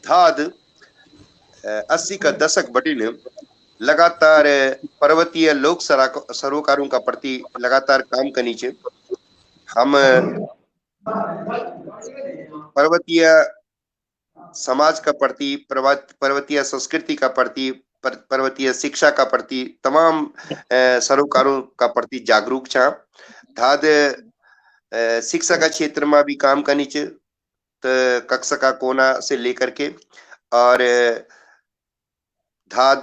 धाद 80 का दशक बटिन लगातार पर्वतीय लोक सरोकारों का प्रति लगातार काम करनी चाहिए। हम पर्वतीय समाज का प्रति, पर्वतीय संस्कृति का प्रति, पर्वतीय शिक्षा का प्रति, तमाम सरोकारों का प्रति जागरूक छा। धाद शिक्षा का क्षेत्र में भी काम करनी चाहिए, तो कक्षा का कोना से लेकर के, और धाद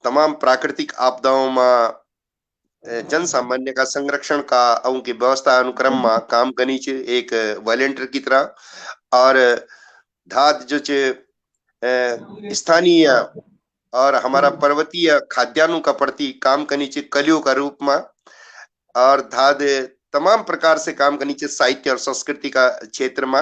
तमाम प्राकृतिक आपदाओं में जन सामान्य का संरक्षण का उनकी व्यवस्था अनुक्रम में काम करनी चाहिए एक वॉलेंटियर की तरह। और धाद जो स्थानीय और हमारा पर्वतीय खाद्यान्नों का प्रति काम करनी चाहिए कलियों का रूप में। और धाद तमाम प्रकार से काम करनी चाहिए साहित्य और संस्कृति का क्षेत्र में,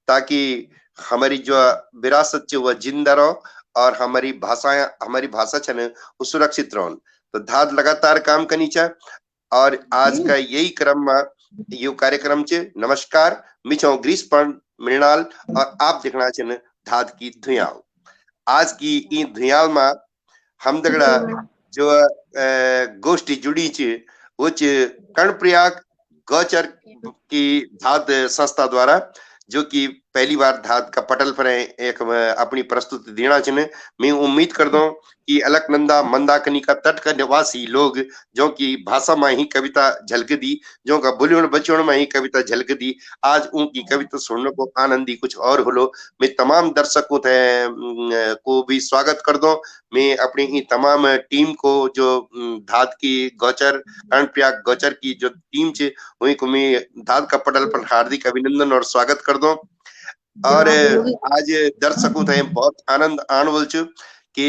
ताकि हमारी जो विरासत वह जिंदा रहो और हमारी भाषा छे वो सुरक्षित रहो। तो धाद लगातार काम करनी चाहिए। और आज का यही क्रम में यो कार्यक्रम छे। नमस्कार, मिछो ग्रीष्म मृणाल और आप देखना छे धाद की धुयाल। आज की इन धुयाल में हम दगड़ा जो गोष्ठी जुड़ी छे वो कर्णप्रयाग गौचर की धाद संस्था द्वारा, जो कि पहली बार धाद का पटल पर एक अपनी प्रस्तुति देना चाहिए। मैं उम्मीद कर दूं कि अलकनंदा मंदाकिनी का तट का निवासी लोग जो कि भाषा में ही कविता झलक दी, जो का बुलियन बचवन में ही कविता झलक दी, आज उनकी कविता सुनने को आनंदी कुछ और होलो। मैं तमाम दर्शकों को भी स्वागत कर दूं। मैं अपनी तमाम टीम को जो धाद की गौचर कर्णप्रयाग गौचर की जो टीम छे वही को मैं धाद का पटल पर हार्दिक अभिनंदन और स्वागत कर दूं। और आज दर्शकों थे बहुत आनंद आनवल छु कि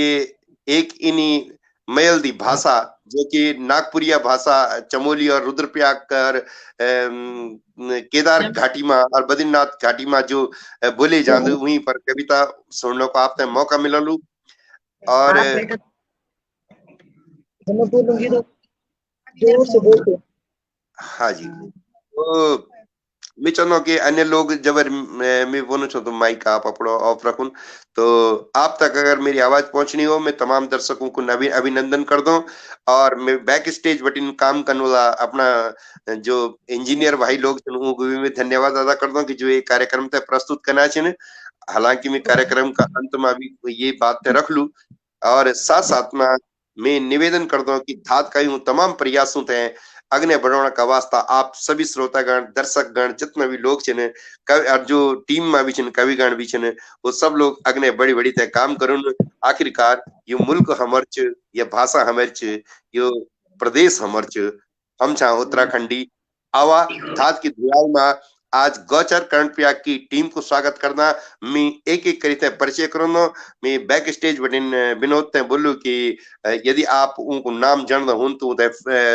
एक इनी मयल दी भाषा जो कि नागपुरिया भाषा चमोली और रुद्रप्रयाग कर केदार घाटी में और बद्रीनाथ घाटी में जो बोले जाते वहीं पर कविता सुनने को आपने मौका मिललू। और हाँ जी, तो मैं चाहूँ कि अन्य लोग जब मैं बोलूँ तो माइक आप अपना ऑफ रखूं, तो आप तक अगर मेरी आवाज पहुंचनी हो मैं तमाम दर्शकों को नवीन अभिनंदन कर दूं। और मैं बैक स्टेज बटिन काम करने वाला अपना जो इंजीनियर भाई लोग उनको भी मैं धन्यवाद अदा कर दूं कि जो ये कार्यक्रम थे प्रस्तुत करना चाहिए। हालांकि मैं कार्यक्रम का अंत में भी ये बात रख लू और साथ साथ में मैं निवेदन कर दूं कि धाद का यूं तमाम प्रयासों थे अग्नि बढ़ाने का वास्ता आप सभी श्रोतागण दर्शकगण जितने भी लोग छे और जो टीम में भी छे कविगण भी छे वो सब लोग अग्नि बड़ी बड़ी तय काम करुन। आखिरकार यो मुल्क हमर छ, ये भाषा हमर छ, यो प्रदेश हमर छ, हम छा उत्तराखंडी। आवा धाद की धुयाल में आज गौचर कर्णप्रयाग की टीम को स्वागत करना। मैं एक एक करीते परिचय करूँ। मैं बैक स्टेज बटिन विनोद ते बोलू कि यदि आप उनको नाम जान हो तो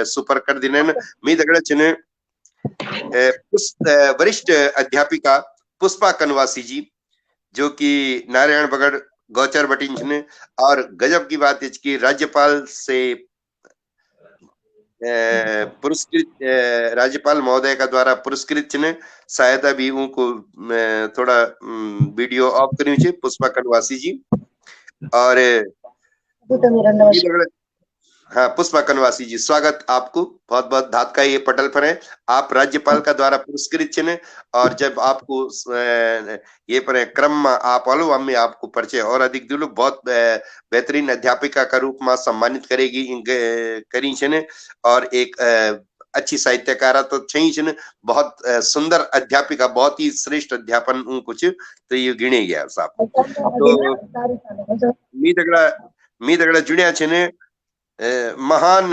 सुपर कर दिने। मैं दगड़ा चने वरिष्ठ अध्यापिका पुष्पा कनवासी जी जो कि नारायण बगड़ गौचर बटिन छने। और गजब की बात है कि राज्यपाल से पुरस्कृत राज्यपाल महोदय का द्वारा पुरस्कृत छने। शायद अभी उनको थोड़ा वीडियो ऑफ करनी चाहिए पुष्पा कनवासी जी। और हाँ पुष्पा कनवासी जी स्वागत आपको बहुत बहुत धाद का ये पटल पर है। आप राज्यपाल का द्वारा पुरस्कृत छने और जब आपको ये पर क्रम में आप आलो हम आपको परिचय और अधिक दिलू बहुत बेहतरीन अध्यापिका का रूप में सम्मानित करेगी करी छने। और एक अच्छी साहित्यकारा तो छही छने, बहुत सुंदर अध्यापिका, बहुत ही श्रेष्ठ अध्यापन कुछ तो ये गिने गया साहब। तो मी दगड़ा जुड़िया छने महान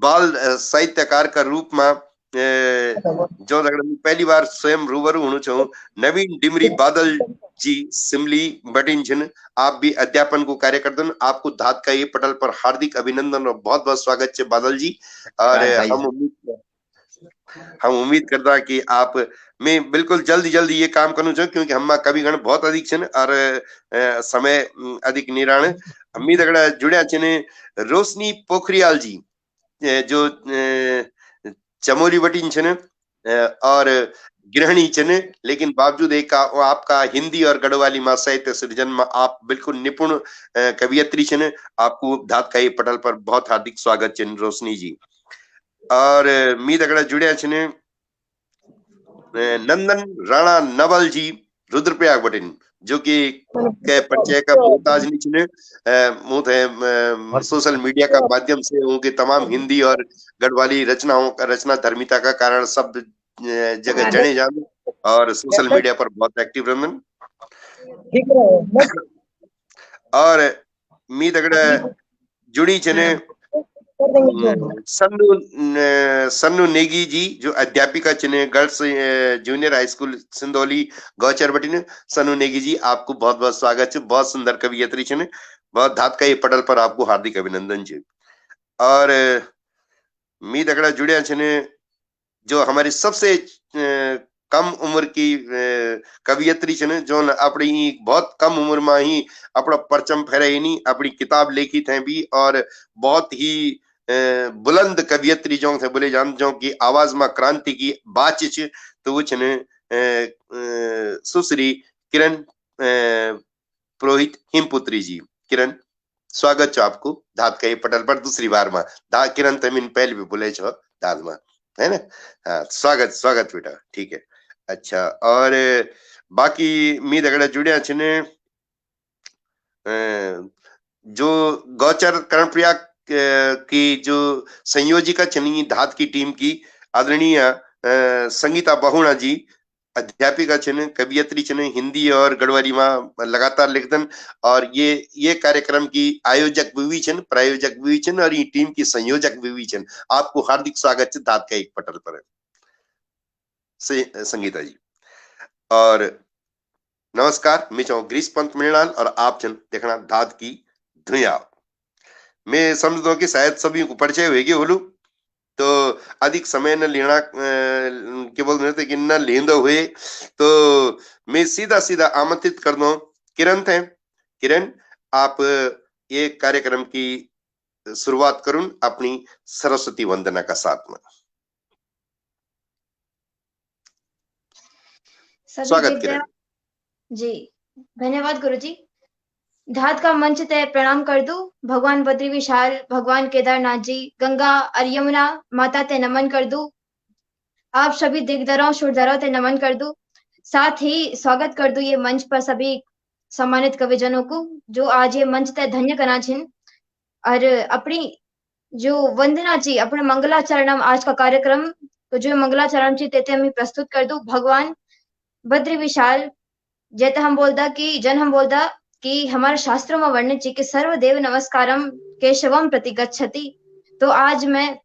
बाल साहित्यकार का रूप में जो पहली बार स्वयं रूबरू होना चाहूँ नवीन डिमरी बादल जी सिमली बटिन छन। आप भी अध्यापन को कार्य करते हैं। आपको धाद का ये पटल पर हार्दिक अभिनंदन और बहुत बहुत स्वागत है बादल जी। और हम उम्मीद करता कि आप मैं बिल्कुल जल्दी जल्दी ये काम करूँ चाहूँ क्योंकि हम कविगण बहुत अधिक छन और समय अधिक निराण। अम्मी दगड़ा जुड़िया छने रोशनी पोखरियाल जी जो चमोली बटिन छन और गृहिणी छन, लेकिन बावजूद एक आपका हिंदी और गढ़वाली में साहित्य सृजन में आप बिल्कुल निपुण कवियत्री छन। आपको धात का पटल पर बहुत हार्दिक स्वागत छन रोशनी जी। और मी दगड़ा जुड़िया छन नंदन राणा नवल जी रुद्रप्रयाग बटिन, जो कि के परिचय का मोहताज नहीं छन। सोशल मीडिया का माध्यम से उनके तमाम हिंदी और गढ़वाली रचनाओं का रचना धर्मिता का कारण सब जगह जने जान और सोशल मीडिया पर बहुत एक्टिव रहन। और मी दगड़ा जुड़ी छने सन्नू नेगी जी, जो अध्यापिका चुने girls junior high school Sindhauli Gauchar बटिन। सन्नू नेगी जी, आपको बहुत बहुत स्वागत है। बहुत सुंदर कवियत्री छने, बहुत धात का पटल पर आपको हार्दिक अभिनंदन जी। और मी दगड़ा जुड़िया छने जो हमारी सबसे कम उम्र की कवियत्री छन, जो अपनी बहुत कम उम्र में ही अपना परचम फहराई अपनी किताब लिखी थे भी, और बहुत ही बुलंद कवियत्री जो थे बोले जान, जो की आवाज में क्रांति की बाच छ, तो वो छन सुश्री किरण पुरोहित हिमपुत्री जी। किरण, स्वागत छ आपको धात का पटल पर दूसरी बार में। किरण तमिन पहले भी बोले छो धात में, है ना? हाँ, स्वागत स्वागत बेटा, ठीक है। अच्छा, और बाकी मी दगड़ा जुड़िया छने जो गौचर कर्णप्रयाग की जो संयोजिका छनी धात की टीम की आदरणीय संगीता बहुणा जी, अध्यापिका छन, कवियत्री छन, हिंदी और गढ़वाली में लगातार लिखदन, और ये कार्यक्रम की आयोजक भी छन, प्रायोजक भी छन, और ये टीम की संयोजक भी छन। आपको हार्दिक स्वागत है धात का पटल पर संगीता जी। और नमस्कार, मैं चाहूँ ग्रीस पंत मृणाल, और आप जन देखना धात की धुया। मैं समझता हूँ कि शायद सभी को परिचय होगी बोलू, तो अधिक समय न लेना के बोल रहे थे कि न लेंदो हुए, तो मैं सीधा सीधा आमंत्रित कर दूं किरण थे। किरण, आप ये कार्यक्रम की शुरुआत करूं अपनी सरस्वती वंदना का साथ में। स्वागत किरण जी। धन्यवाद गुरुजी। धात का मंच तय प्रणाम कर दू। भगवान बद्री विशाल, भगवान केदारनाथ जी, गंगा और यमुना माता ते नमन कर दू। आप सभी दिग्धरों शुरधरों ते नमन कर दू। साथ ही स्वागत कर दू ये मंच पर सभी सम्मानित कविजनों को, जो आज ये मंच तय धन्य करा छिन, और अपनी जो वंदना जी अपने मंगलाचरण आज का कार्यक्रम, तो जो मंगलाचरण जी तेते हम प्रस्तुत कर दू। भगवान बद्री विशाल, जैसे हम बोलदा कि हमारे शास्त्रों में वर्णित है कि सर्वदेव नमस्कारम केशवम प्रति गच्छति। तो आज मैं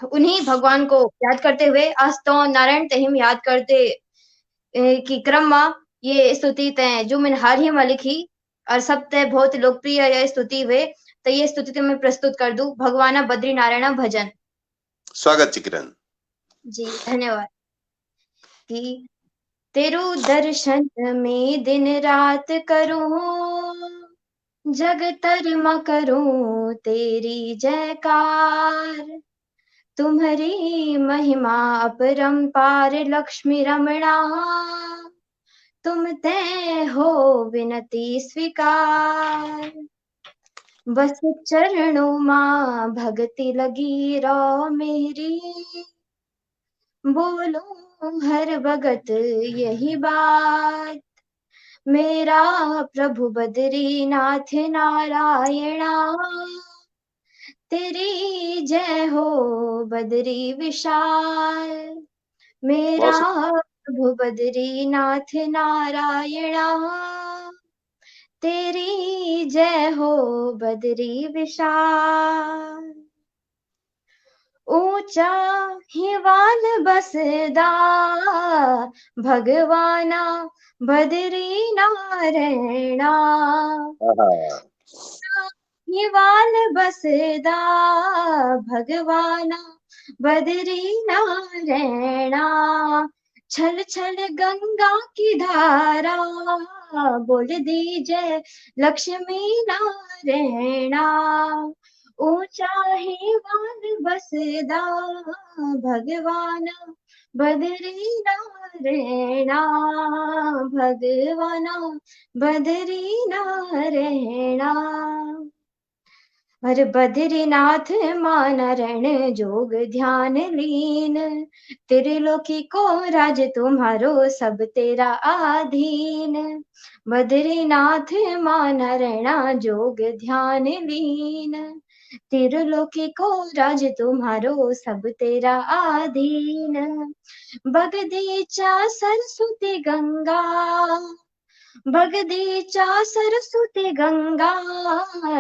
उन्हीं भगवान को याद करते हुए, आज तो नारायण तहिम याद करते कि क्रम में ये स्तुति तय जो मैंने हाल ही में लिखी और सब तय बहुत लोकप्रिय ये स्तुति हुए, तो ये स्तुति तो मैं प्रस्तुत कर दू। भगवान बद्री नारायण भजन। स्वागत किरण जी, धन्यवाद। कि तेरू दर्शन में दिन रात करूं, जग तरमा करूं तेरी जयकार। तुम्हारी महिमा अपरंपार लक्ष्मी रमणा, तुम ते हो विनती स्वीकार। बस चरणों मां भक्ति लगी रो मेरी, बोलो हर भगत यही बात। मेरा प्रभु बद्रीनाथ नारायणा, तेरी जय हो बद्री विशाल। मेरा प्रभु बद्रीनाथ नारायणा, तेरी जय हो बद्री विशाल। ऊंचा हिवाल बसदा भगवाना बद्री नारायणा, हिवाल बसदा भगवाना बद्री नारायणा। छल छल गंगा की धारा बोल दीजिए लक्ष्मी नारायणा। ऊंचा हिमाल बसदा भगवान बदरी नारायणा, भगवान बदरी नारायणा। हर बद्रीनाथ माना रण जोग ध्यान लीन, त्रिलोकी को राज तुम्हारो सब तेरा आधीन। बद्रीनाथ माना रण जोग ध्यान लीन, त्रिलोकी को राज तुम्हारो सब तेरा आधीन। बगदीचा सरस्वती गंगा, बगदीचा सरस्वती गंगा,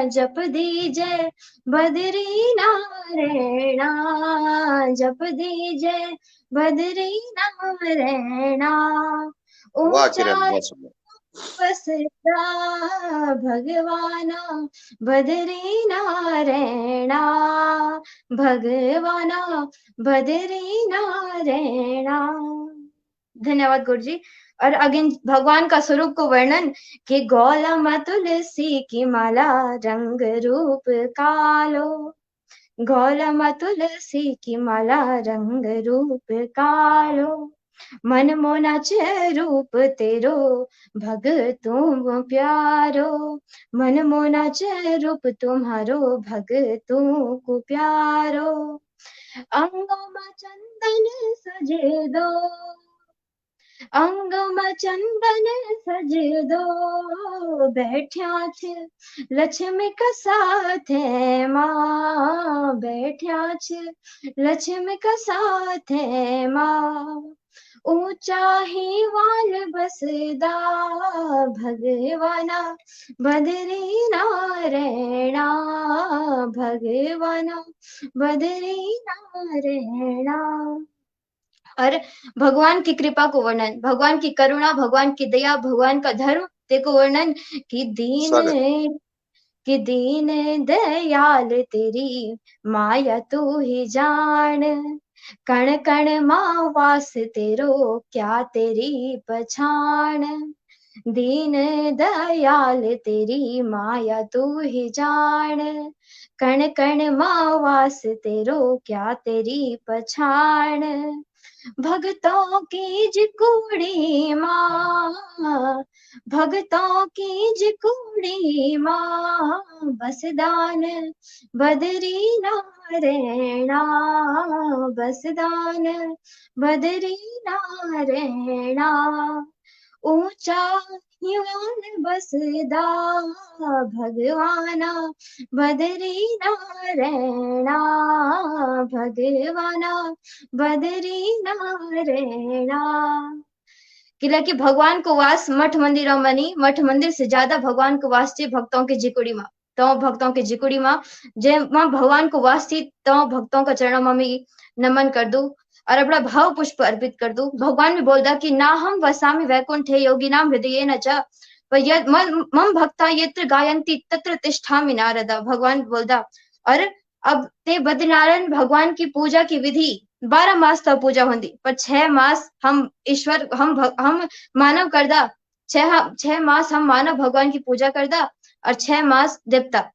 जप दीजय बद्री नारायणा, जप दीजय बद्री नारायणा। वाह ऊंचा किरण, बहुत सुंदर। बसता भगवाना बद्री नारायणा, भगवाना बद्री नारायणा। धन्यवाद गुरु जी। और अगेन भगवान का स्वरूप को वर्णन कि गौलम तुलसी की माला रंग रूप कालो, गौलम तुलसी की माला रंग रूप कालो, मन मोना च रूप तेरो भगतों प्यारो, मन मोना च रूप तुम्हारो भगतों को प्यारो। अंगों में चंदन सजे दो, अंग में चंदन सज दो, बैठ्या छ लक्ष्मी का साथ है माँ, बैठ्या छ लक्ष्मी का साथ है माँ। ऊंचा ही वाल बसदा भगवाना बद्री नारायणा, भगवाना बद्री नारायणा। और भगवान की कृपा को वर्णन, भगवान की करुणा, भगवान की दया, भगवान का धर्म देखो वर्णन कि स्वागत। दीन दयाल तेरी माया तू ही जान, कण कण माँ वास तेरो क्या तेरी पछाण। दीन दयाल तेरी माया तू ही जान, कण कण माँ वास तेरो क्या तेरी पछाण। भगतों की जिकुड़ी माँ, भगतों की जिकुड़ी माँ, बसदान बद्री नारायणा, बसदान बद्री नारायणा। ऊंचा हिमाल बसदा भगवाना बद्री नारायणा, भगवाना बद्री नारायणा। किला कि भगवान को वास मठ मंदिर में नहीं, मठ मंदिर से ज्यादा भगवान को वास थी भक्तों की जिकुड़ी में। तो भक्तों की जिकुड़ी में जे मां भगवान को वास थी, तो भक्तों का चरणों में मैं नमन कर दूं और अपना भाव पुष्प अर्पित कर दूं। भगवान भी बोलता कि ना हम वसामि वैकुंठे योगी नाम हृदय न च मम भक्ता यत्र गायन्ति तत्र तिष्ठामि नारदा। भगवान बोलता। और अब ते बद्रीनारायण भगवान की पूजा की विधि 12 मास तक पूजा होती, पर 6 मास हम ईश्वर हम मानव करदा, 6 मास हम मानव भगवान की पूजा करदा और 6 मास देवता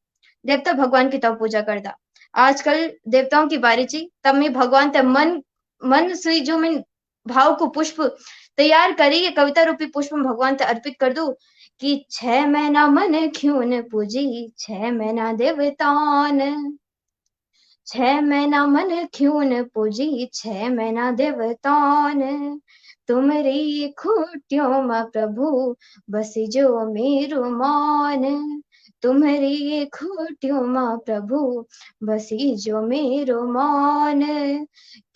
देवता भगवान की तब पूजा करदा। आजकल देवताओं की बारी थी, तब मैं भगवान ते मन मन से जो मैं भाव को पुष्प तैयार करी कविता रूपी पुष्प में भगवान ते अर्पित कर दूं कि 6 महीना मन क्यों न पूजी 6 महीना देवतान, 6 महीना मन क्यों न पूजी 6 महीना देवतान। तुमरी खूटियों में प्रभु बसी जो मेरो मान, तुम्हारी खूटियों में प्रभु बसी जो मेरो मान।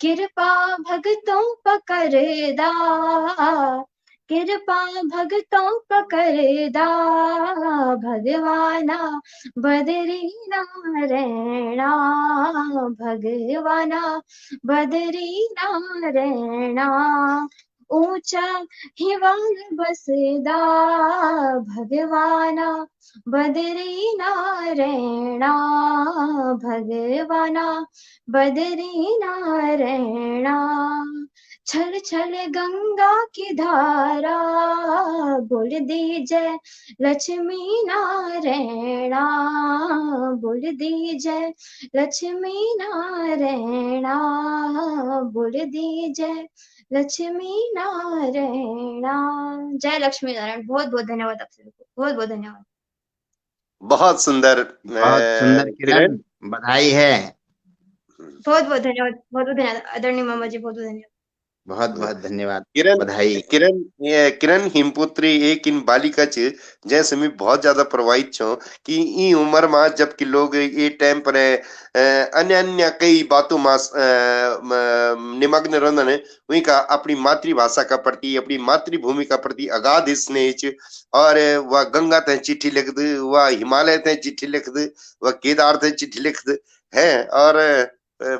कृपा भगतों पकड़दा, कृपा भगतों पकड़दा भगवाना बद्री नारायणा, भगवाना बद्री नारायणा। ऊंचा हिमाल बसदा भगवाना बद्री नारायणा, भगवाना बद्री नारायणा। छल छल गंगा की धारा बोल दी जय लक्ष्मी नारायणा, बोल दी जय लक्ष्मी नारायणा, बोल दी जय लक्ष्मी नारायणा। जय लक्ष्मी नारायण। बहुत बहुत धन्यवाद आप सभी को, बहुत बहुत धन्यवाद। बहुत सुंदर बहुत सुंदर किरण। किरण, बधाई है। बहुत बहुत धन्यवाद, बहुत बहुत धन्यवाद आदरणीय मामा जी, बहुत बहुत धन्यवाद। बहुत बहुत धन्यवाद, किरण बधाई। किरण किरण हिमपुत्री एक इन बालिका छ जैसे मैं बहुत ज्यादा प्रभावित छो कि ई उम्र में जबकि लोग ये टाइम पर अन्य अन्य कई बातों में निमग्न रहते हैं, वही का अपनी मातृभाषा का प्रति, अपनी मातृभूमि का प्रति अगाध स्नेह छ। और वह गंगा ते चिट्ठी लिख दे, वह हिमालय ते चिट्ठी लिख दे, वह केदार ते चिट्ठी लिख दे है। और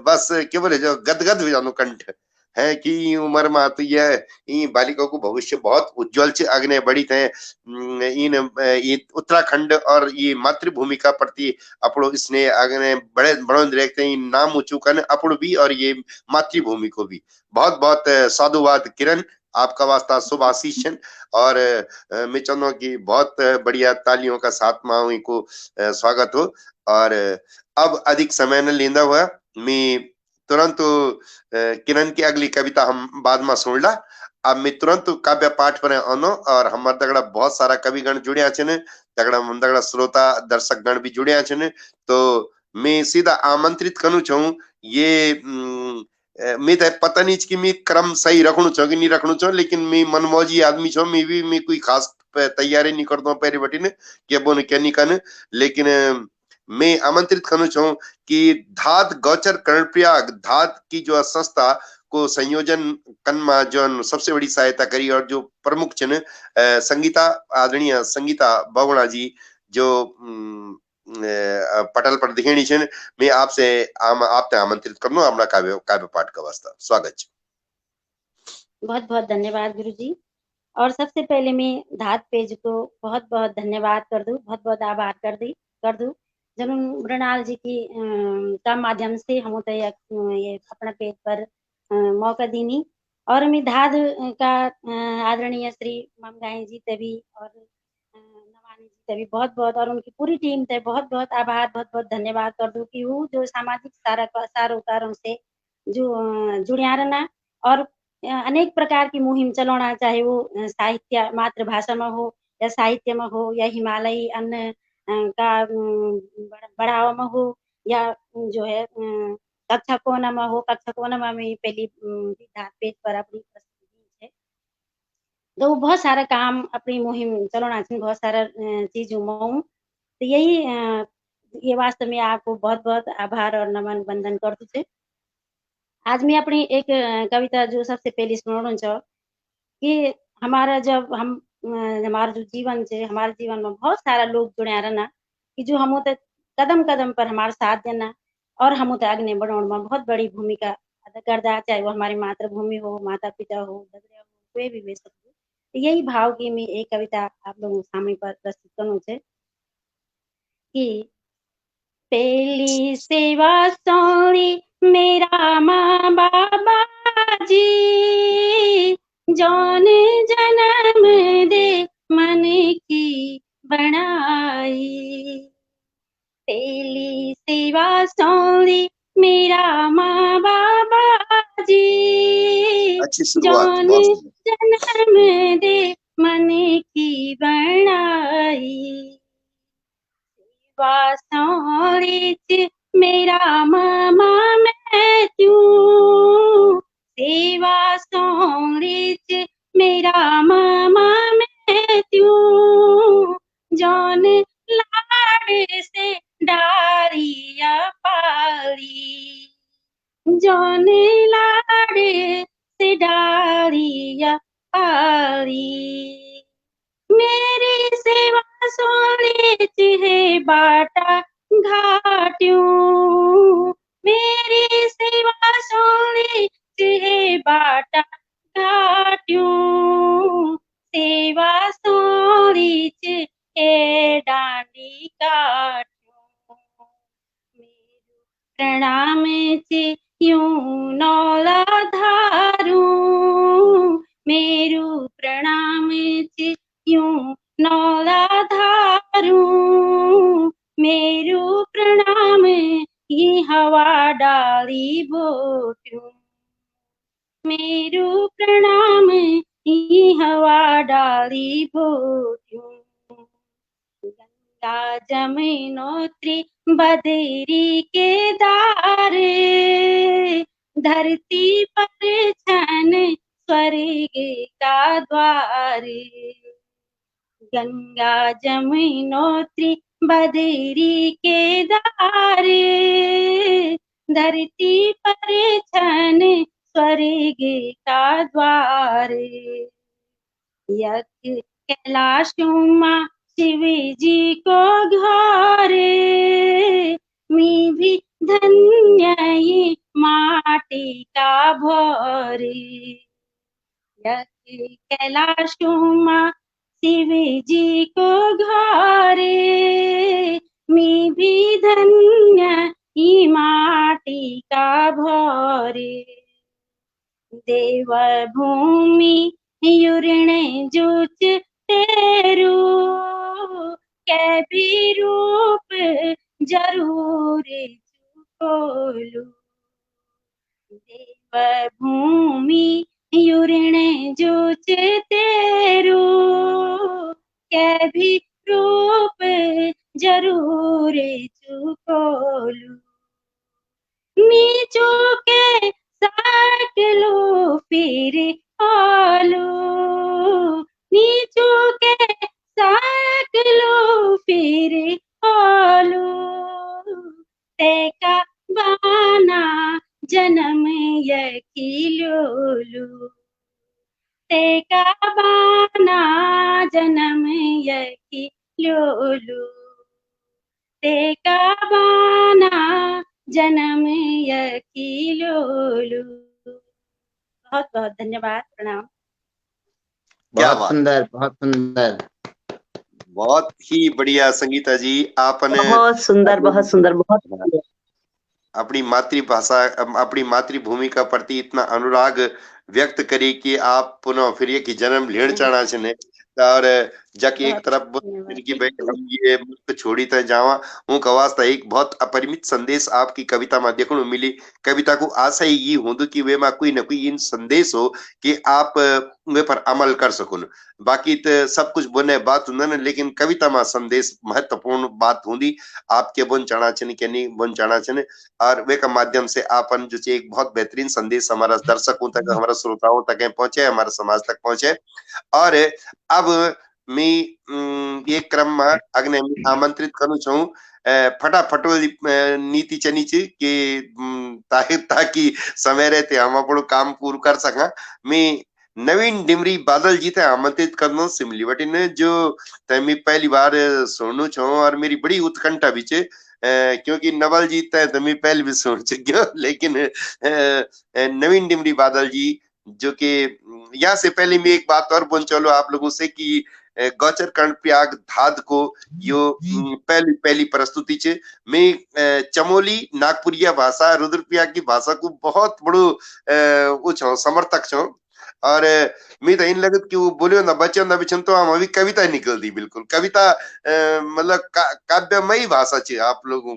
बस केवल जो गदगद हो जानो कंठ है कि ई उम्र में तो यह ई बालिका को भविष्य बहुत उज्जवल से आगे बढ़ी थे। इन ये उत्तराखंड और ये मातृभूमि का प्रति अपनो स्नेह आगे बड़े बड़ो देखते हैं, नाम ऊंचू करने अपनो भी और ये मातृभूमि को भी। बहुत बहुत साधुवाद किरण, आपका वास्ता शुभ आशीष। और मैं चाहता हूँ कि बहुत बढ़िया तालियों का साथ में को स्वागत हो। और अब अधिक समय न लेंदा हुआ मैं तुरंत किरण की अगली कविता हम बाद में सुन ला। अब मैं तुरंत काव्य पाठ पर आनो और हमार दगड़ा बहुत सारा कविगण जुड़िया छन, दगड़ा श्रोता दर्शक गण भी जुड़िया छन। तो मैं सीधा आमंत्रित करूं छूं ये मैं तो पता नहीं कि मैं क्रम सही रखणु छो कि नहीं रखणु छो, लेकिन मैं मनमौजी आदमी छो, मैं कोई खास तैयारी नहीं करता हूँ पहले बटी ने क्या बोने क्या नहीं करने। लेकिन मैं आमंत्रित करना चाहूँ कि धात गौचर कर्णप्रयाग धात की जो संस्था को संयोजन कनमा जो सबसे बड़ी सहायता करी और जो प्रमुख छन संगीता, आदरणीय संगीता बवणा जी जो पटल पर दिखेणी छन, मैं आपसे आपने आमंत्रित करनो अपना काव्य काव्य पाठ का वास्ता स्वागत छ। बहुत बहुत धन्यवाद गुरुजी। और सबसे पहले मैं धात पेज को बहुत बहुत धन्यवाद कर दूं, बहुत बहुत आभार कर दूं जन मृणाल जी की का माध्यम से हम ये अपना पेज पर मौका दीनी। और मैं धाद का आदरणीय श्री ममगाई जी ते भी और नवानी जी ते भी बहुत बहुत और उनकी पूरी टीम ते बहुत बहुत आभार, बहुत बहुत धन्यवाद कर दूं कि वो जो सामाजिक सारोकारों से जो जुड़िया रहना और अनेक प्रकार की मुहिम चलाना, चाहे वो साहित्य मातृभाषा में हो या साहित्य में हो या हिमालयी अन्य का बढ़ावा में हो या जो है कक्षा कोना में हो। कक्षा कोना में पहली धात पेज पर अपनी प्रस्तुति है, तो बहुत सारा काम अपनी मुहिम चलाना चाहिए, बहुत सारा चीजों में। तो यही ये वास्तव में आपको बहुत बहुत आभार और नमन वंदन कर दूँ। आज मैं अपनी एक कविता जो सबसे पहले सुनाना चाहूँ कि हमारा जब हम हमारा जो जीवन है, हमारे जीवन में बहुत सारा लोग जुड़े रहना कि जो हम कदम कदम पर हमारा साथ देना और हम आगे बढ़ाने में बहुत बड़ी भूमिका अदा करता, चाहे वो हमारी मातृभूमि हो, माता पिता हो, दगड़िया हो, कोई भी बेच सकते। तो यही भाव की मैं एक कविता आप लोगों के सामने पर प्रस्तुत करूँ छे कि पहली सेवा सौरी मेरा माँ बाबा जी, जौन जन्म दे मन की बनाई। पहली सेवा सौरी मेरा माँ बाबा जी, अच्छी शुरुआत, जौन बहुत सुंदर। जन्म दे मन की बनाई। सेवा मेरा मामा मैं क्यों, सेवा सौरिच मेरा मामा मैं क्यों, जौन लाड़ से डारिया पाली, जौन लाड़ से डारिया पाली। मेरी सेवा सोनिच है बाटा घाट्यूं, मेरी सेवा सोनिच है बाटा घाट्यूं, सेवा सोनिच है डांडी काट्यूं। मेरू प्रणाम चे यूं नौला धारूं, मेरू प्रणाम चे यूं मेरू प्रणाम ई हवा डाली बोट्यूं गंगा जमुनोत्री बदरी केदार धरती पर छन स्वर्ग का द्वार गंगा जमुनोत्री बदरी केदार धरती पर छन स्वर्ग का द्वार यज्ञ कैलाश उमा शिव जी को घर मी भी धन्य ये माटी का भोर यज्ञ कैलाश उमा शिव जी को घर मी भी धन्य ये माटी का भोर देव भूमि युरण जुच तेरू कै भी रूप जरूर चुकोलू देव भूमि युरण जुच तेरू कै भी रूप जरूर चुकोलू नीचू के साकलू फिर आलू नीचू के साकलू फिर आलू तेका बाना जन्म यकीलोलू तेका बाना जन्म यकीलोलू तेका बाना जन्म यकीलोलू बहुत बहुत धन्यवाद प्रणाम क्या बहुत बात। सुंदर, बहुत सुंदर। बहुत ही बढ़िया संगीता जी, आपने बहुत सुंदर, बहुत सुंदर, बहुत सुंदर। अपनी मातृभाषा, अपनी मातृभूमि का प्रति इतना अनुराग व्यक्त करी कि आप पुनः फिर ये कि जन्म लेण चाहना छने और जाके एक तरफ बोल कि भाई हम ये मुल्क छोड़ी त जावा हूं कवास्ता एक बहुत अपरिमित संदेश आपकी कविता में देखने मिली। कविता को आशा ही होंदु कि वे में कोई न कोई इन संदेश हो कि आप वे पर अमल कर सकुन। बाकी तो सब कुछ बोने बात हुंदा न, लेकिन कविता में संदेश महत्वपूर्ण बात होंदी आपके बोन चाहना छने कि नहीं बोन चाहना छने और वे का माध्यम से आपन जो एक बहुत बेहतरीन संदेश हमारा दर्शकों तक, हमारा श्रोताओं तक पहुंचे, हमारे समाज तक पहुंचे। और अब मैं ये क्रम में अग्ने आमंत्रित करूं छूं फटाफट नीति चनी ची कि ताकि समय रहते हम अपनो काम पूरा कर सका। मैं नवीन डिमरी बादल जी थे आमंत्रित करना सिमली बटिन जो तमी पहली बार सुनू छो और मेरी बड़ी उत्कंठा भी छे क्योंकि नवल जी तमी पहले भी सुन चुके, लेकिन नवीन डिमरी बादल जी जो कि यहाँ से पहले मैं एक बात और बोल चलो आप लोगों से कि गौचर कर्णप्रयाग धाद को यो पहली प्रस्तुति छे। मैं चमोली नागपुरिया भाषा रुद्रप्रयाग की भाषा को बहुत बड़ो वो छो समर्थक छो और मैं तो इन लगत कि वो बोलियो ना बच्चों ना बिछन तो हम अभी कविता निकल दी बिल्कुल कविता मतलब काव्यमयी भाषा छे आप लोगों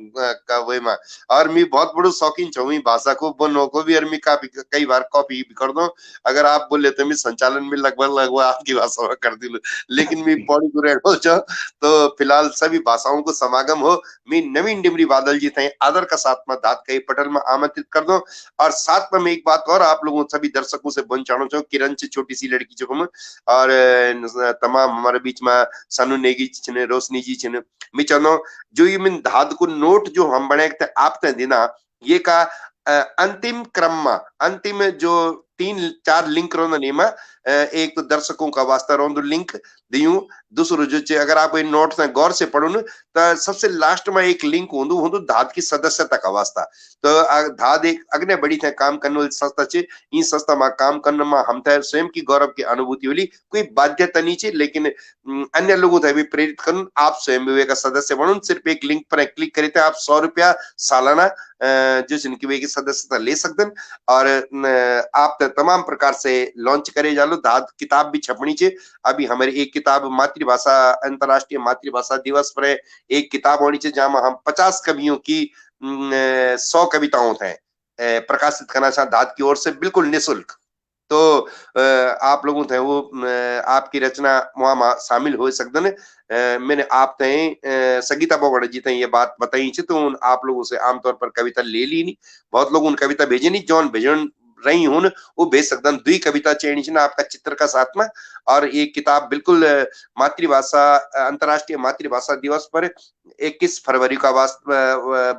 का वे में और मैं बहुत बड़ो शौकीन छो भाषा को बोलने को भी और मैं काफी कई बार कॉपी भी कर दो। अगर आप बोले तो मैं संचालन में लगभग आपकी भाषा में कर दी, लेकिन मैं पौड़ी को रहो छो तो फिलहाल सभी भाषाओं को समागम हो। मैं नवीन डिमरी बादल जी थे आदर का साथ में दाद कई पटल में आमंत्रित कर दो। और साथ में मैं एक बात और आप लोगों सभी दर्शकों से बोल चाहूँ छो किरण से छोटी सी लड़की जो हम और तमाम हमारे बीच में सानू नेगी छने रोशनी जी छने मैं चाहूँ जो ये मैं धाद को नोट जो हम बने आप देना ये का अंतिम क्रम में अंतिम जो 3-4 लिंक रोन नेमा एक तो दर्शकों का वास्ता रोन लिंक दियूं दूसरो जो अगर आप ये नोट से गौर से पढ़ो न तो सबसे लास्ट में एक लिंक होंदु धाद की सदस्यता का वास्ता। तो धाद एक अग्ने बड़ी थे काम करने वाली संस्था छे। इन संस्था में काम करने में हम थे स्वयं की गौरव की अनुभूति वाली कोई बाध्यता नहीं छे, लेकिन अन्य लोगों थे भी प्रेरित करूं आप स्वयं भी का सदस्य बनो। सिर्फ एक लिंक पर क्लिक करे थे आप 100 रुपया सालाना जो जिनकी वे की सदस्यता ले सकते हैं और आप तमाम प्रकार से लॉन्च करे जालो। धाद किताब भी छपनी छे। अभी हमारी एक किताब मातृभाषा अंतरराष्ट्रीय मातृभाषा दिवस पर एक किताब होनी चाहिए जहां हम 50 कवियों की 100 कविताओं थे प्रकाशित करना चाहते धाद की ओर से बिल्कुल निःशुल्क। तो आप लोगों थे वो आपकी रचना वहां शामिल हो सकदन। मैंने आप तय संगीता बोगड़ जी तय ये बात बताई छे, तो उन आप लोगों से आमतौर पर कविता ले ली नहीं, बहुत लोग उन कविता भेजे नहीं, जौन भेजन रही हूं वो भेज सकदन। दुई कविता चयनी छे ना आपका चित्र का साथ में, और ये किताब बिल्कुल मातृभाषा अंतर्राष्ट्रीय मातृभाषा दिवस पर 21 फरवरी का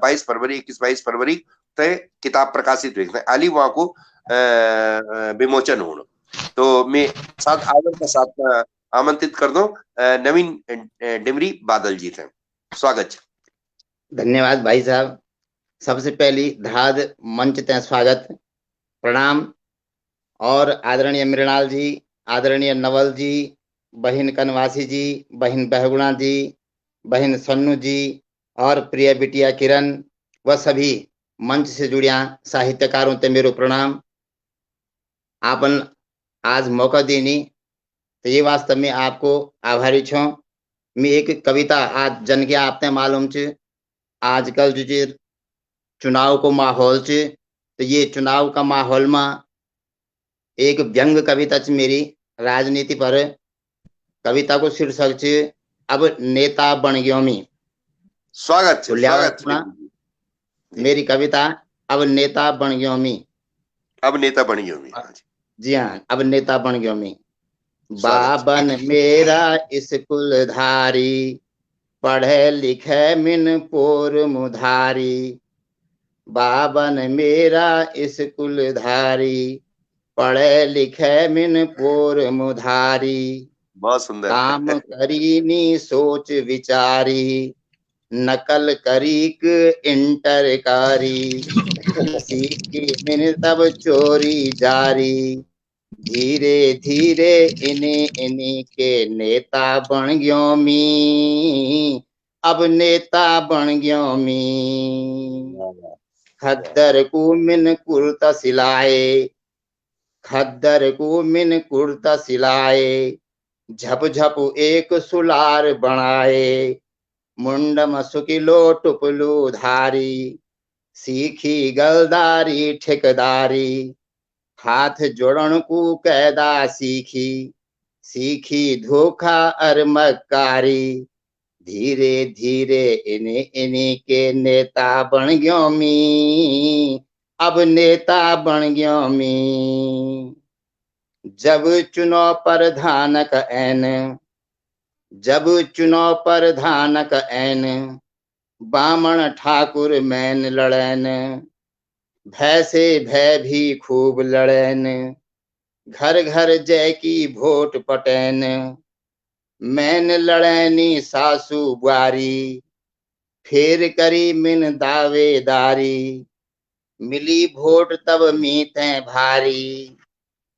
22 फरवरी 21-22 फरवरी तय किताब प्रकाशित हुई है, आली वहां को विमोचन होना। तो मैं साथ आदर के साथ आमंत्रित कर दूं नवीन डिमरी बादल जी थे, स्वागत। धन्यवाद भाई साहब। सबसे पहली धाद मंच ते स्वागत प्रणाम। और आदरणीय मृणाल जी, आदरणीय नवल जी, बहन कनवासी जी, बहन बहगुणा जी, बहन सन्नू जी और प्रिय बिटिया किरण व सभी मंच से जुड़िया साहित्यकारों ते मेरो प्रणाम। आपन आज मौका देनी तो ये वास्तव में आपको आभारी छो। मैं एक कविता आज जन के आपने मालूम छ आजकल जो चुनाव को माहौल छ, तो ये चुनाव का माहौल में एक व्यंग कविता छ मेरी राजनीति पर। कविता को शीर्षक छ अब नेता बन गयो मी। स्वागत स्वागत। मेरी कविता अब नेता बन गयो मी। अब नेता बन गयो मी। जी हाँ, अब नेता बन गयो मी। बाबन मेरा स्कूल धारी, पढ़े लिखे मिन पोर मुधारी। बाबन मेरा स्कूल धारी, पढ़े लिखे मिन पोर मुधारी। बहुत सुंदर। काम करी नी सोच विचारी, नकल करीक इंटर कारी। सीखी मिन तब चोरी जारी, धीरे धीरे इन्हीं के नेता बन गयो मी। अब नेता बन गयो मी। खद्दर को मिन कुर्ता सिलाए, खद्दर को मिन कुर्ता सिलाए। झप झप एक सुलार बनाए, मुंडम सुकिलो टुपलू धारी। सीखी गलदारी ठेकेदारी, हाथ जोड़न को कैदा सीखी। सीखी धोखा और मक्कारी, धीरे धीरे इन्हीं के नेता बन गयो मी। अब नेता बन गयो मी। जब चुनाव प्रधानक ऐन, जब चुनाव प्रधानक ऐन। बामण ठाकुर मैन लड़ैन, भय से भय भी खूब लड़ैन। घर घर जय की वोट पटैन, मैन लड़ैनी सासू बुआरी। फेर करी मिन दावेदारी, मिली वोट तब मीते भारी।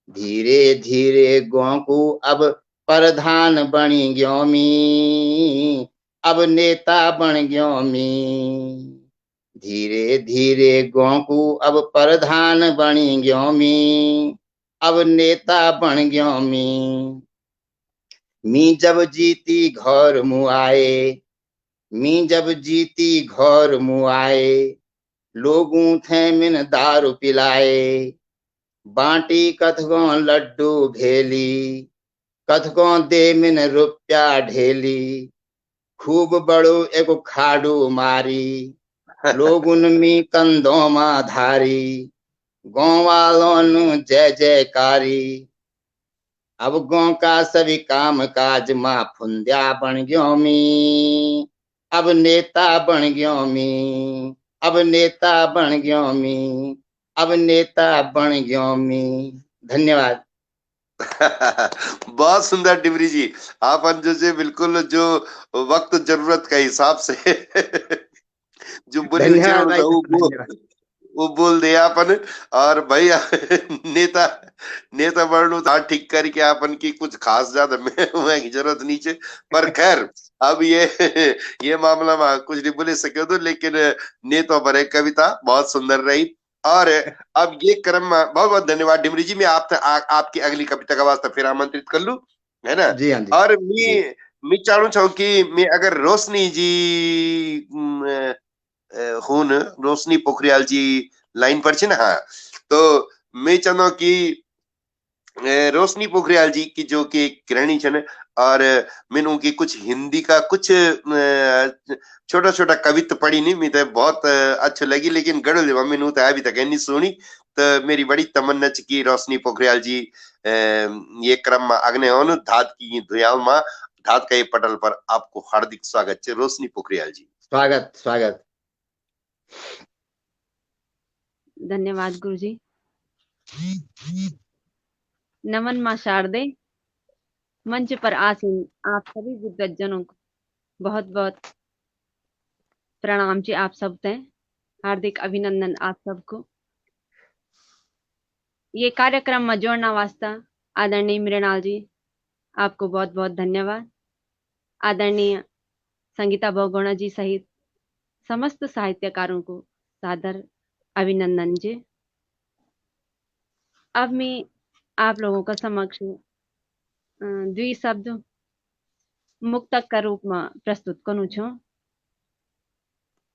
धीरे धीरे गांव को अब प्रधान बनी गयो मी। अब नेता बन गयो मी। धीरे धीरे गांव को अब प्रधान बनी गयो मी। अब नेता बन गयो मी। मी जब जीती घर मुआए, मी जब जीती घर मुआए। लोगों थे मिन दारू पिलाए, बांटी कथगों लड्डू भेली। कथगों दे मिन रुपया ढेली। खूब बड़ो एगो खाड़ू मारी, लोगुन मी कंधों मा धारी। गाँव वालों नु जय जयकारी। अब गाँव का सभी काम काज मा फुंदिया बन गयो मी। अब नेता बन गयो मी। अब नेता बन गयो मी। अब नेता बन गयो मी। धन्यवाद। बहुत सुंदर डिमरी जी, आप जो बिल्कुल जो वक्त जरूरत के हिसाब से जो बोली वो बोल दिया अपन। और भाई नेता नेता वर्णु था ठीक करके अपन की कुछ खास ज्यादा में की जरूरत नहीं है। पर खैर अब ये मामला में कुछ नहीं बोले सके तो, लेकिन नेता पर एक कविता बहुत सुंदर रही। और अब ये क्रम में बहुत बहुत धन्यवाद डिमरी जी। मैं आपकी अगली कविता का वास्ता फिर आमंत्रित कर लूं, है ना। जी हाँ जी। और मैं चाहूँ छो कि मैं अगर रोशनी जी हूं, रोशनी पोखरियाल जी लाइन पर छे ना, हाँ, तो मैं चाहूँ कि रोशनी पोखरियाल जी की जो कि गृहिणी छन और मैंने उनकी कुछ हिंदी का कुछ छोटा छोटा कविता पढ़ी नहीं मैं बहुत अच्छी लगी लेकिन गढ़ मैंने तो अभी तक नहीं सुनी तो मेरी बड़ी तमन्ना च कि रोशनी पोखरियाल जी ये क्रम में अग्नि हो धात की दुआओं में धात का ये पटल पर आपको हार्दिक स्वागत है रोशनी पोखरियाल जी। स्वागत स्वागत। धन्यवाद गुरुजी। नमन मां शारदे, मंच पर आसीन आप सभी विद्वज्जनों को बहुत बहुत प्रणाम जी। आप सब ते हार्दिक अभिनंदन आप सबको ये कार्यक्रम में जोड़ना वास्ता आदरणीय मृणाल जी आपको बहुत बहुत धन्यवाद। आदरणीय संगीता बहुगुणा जी सहित समस्त साहित्यकारों को सादर अभिनंदन जी। अब मैं आप लोगों का समक्ष द्वि शब्द मुक्तक का रूप में प्रस्तुत करूँ छू।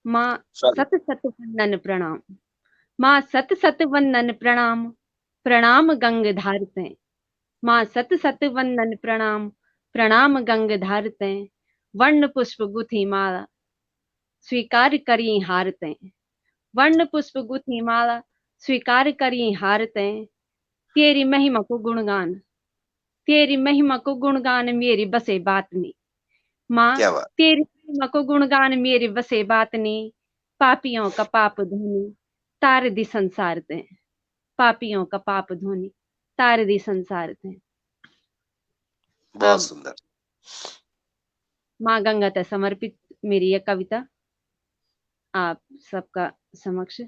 माँ सत सत वंदन प्रणाम, माँ सत सत वंदन प्रणाम, प्रणाम गंगाधार ते। माँ सत सत वंदन प्रणाम, प्रणाम गंगाधार ते। वर्ण पुष्प गुथी माला स्वीकार करी हार ते। वर्ण पुष्प गुथी माला स्वीकार करी हार ते। तेरी महिमा को गुणगान, तेरी महिमा को गुणगान मेरी बसे बात नहीं। माँ तेरी महिमा को गुणगान मेरे बसे बात नहीं। पापियों का पाप धोनी तार दी संसार ते। पापियों का पाप धोनी तार दी संसार ते। बहुत सुंदर। माँ गंगा ते समर्पित मेरी यह कविता आप सबका समक्ष।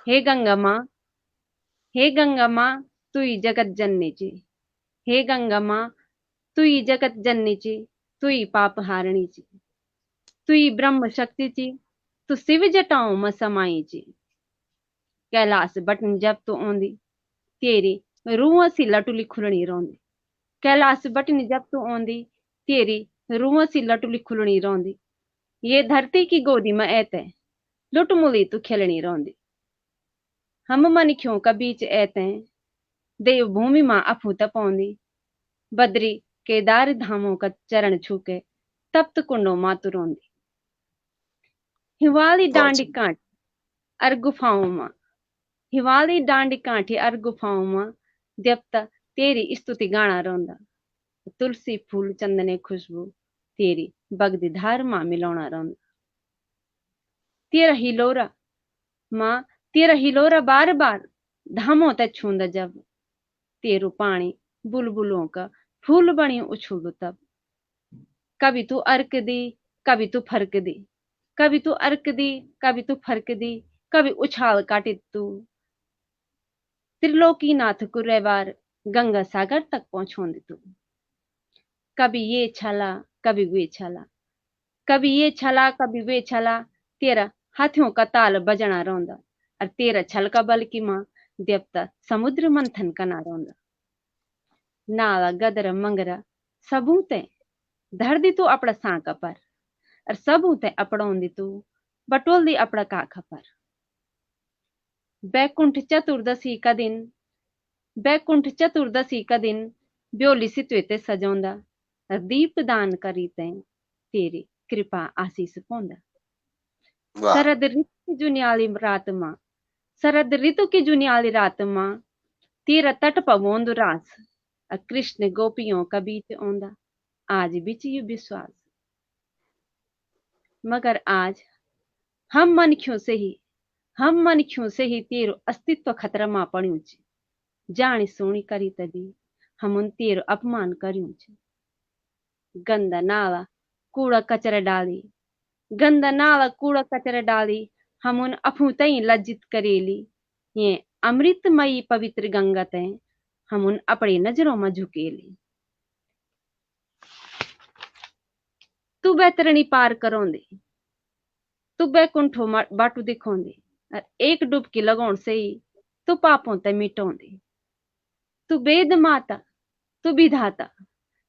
हे गंगा माँ, हे गंगा माँ तू ही जगत जननी ची। हे गंगा माँ तू ही जगत जननी ची, तू ही पाप हारणी ची। तू ही ब्रह्म शक्ति ची, तू शिव जटाओं में समाई ची। कैलाश बटन जब तू ओंदी तेरी रूह सी लटुली खुलनी रोंदी। कैलाश बटन जब तू ओंदी तेरी रूह सी लटुली खुलनी रोंदी। ये धरती की गोदी में ऐते लुटमुली तू खेलनी रोंदी। हम मनख्यों का बीच ऐते देव भूमि मां अफू तपौंदी। बद्री केदार धामों का चरण छूके तप्त कुंडों मातु रोंदी। हिवाली डांडी कांट अर गुफाओं मां, हिवाली डांडी कांठी अर गुफाओं मां देवता तेरी स्तुति गाना रोंदा। तुलसी फूल चंदने खुशबू तेरी बगदी धार मां मिलौना रोंदा। तेरा हिलोरा मां, तेरा हिलोरा बार बार धामों ते छूंदा जब। तेरू पानी बुलबुलों का फूल बनी उछूलू तब। कभी तू अर्क दी, कभी तू फरक दी, कभी तू अर्क दी, कभी तू फरक दी, कभी उछाल काटी तू। त्रिलोकीनाथ को रेवार गंगा सागर तक पहुंचोंदी तू। कभी ये छला, कभी वे छला, कभी ये छला, कभी वे छला। तेरा हाथियों का ताल बजना रोंदा और तेरा छल का बल की मां देवता समुद्र मंथन कना रोंदा। नाला गदर मंगरा सबूते धर दी तू अपना सांका पर और सबूते अपड़ोंदी तू बटोल दी अपना काखा पर। बैकुंठ चतुर्दशी का दिन, बैकुंठ चतुर्दशी का दिन ब्योली सित्वेते सजोंदा और दीप दान करी ते तेरी कृपा आशीष पोंदा। शरद ऋतु की जुनियाली रात मां, शरद ऋतु की जुनियाली रात मां तेरा तट पवोंदु रास और कृष्ण गोपियों का बीच ओंदा। आज बिच यू विश्वास, मगर आज हम मनख्यों से ही तेरो अस्तित्व खतरा मां पड़्યું છે। जानी सोनी करी तभी हम उन तेरो अपमान કર્યું છે। गंदा नाला कूड़ा कचरा डाली, गंदा नाला कूड़ा कचरा डाली हम उन अफूतई लज्जित करेली। ये अमृतमयी पवित्र गंगा ते हम उन अपनी नजरों में झुकेली। तू बैतरणी पार करोंदी, तू बैकुंठो बाटू दिखोंदी और एक डुबकी लगौण से ही तू पापों ते मिटोंदी। तू वेद माता, तू विधाता,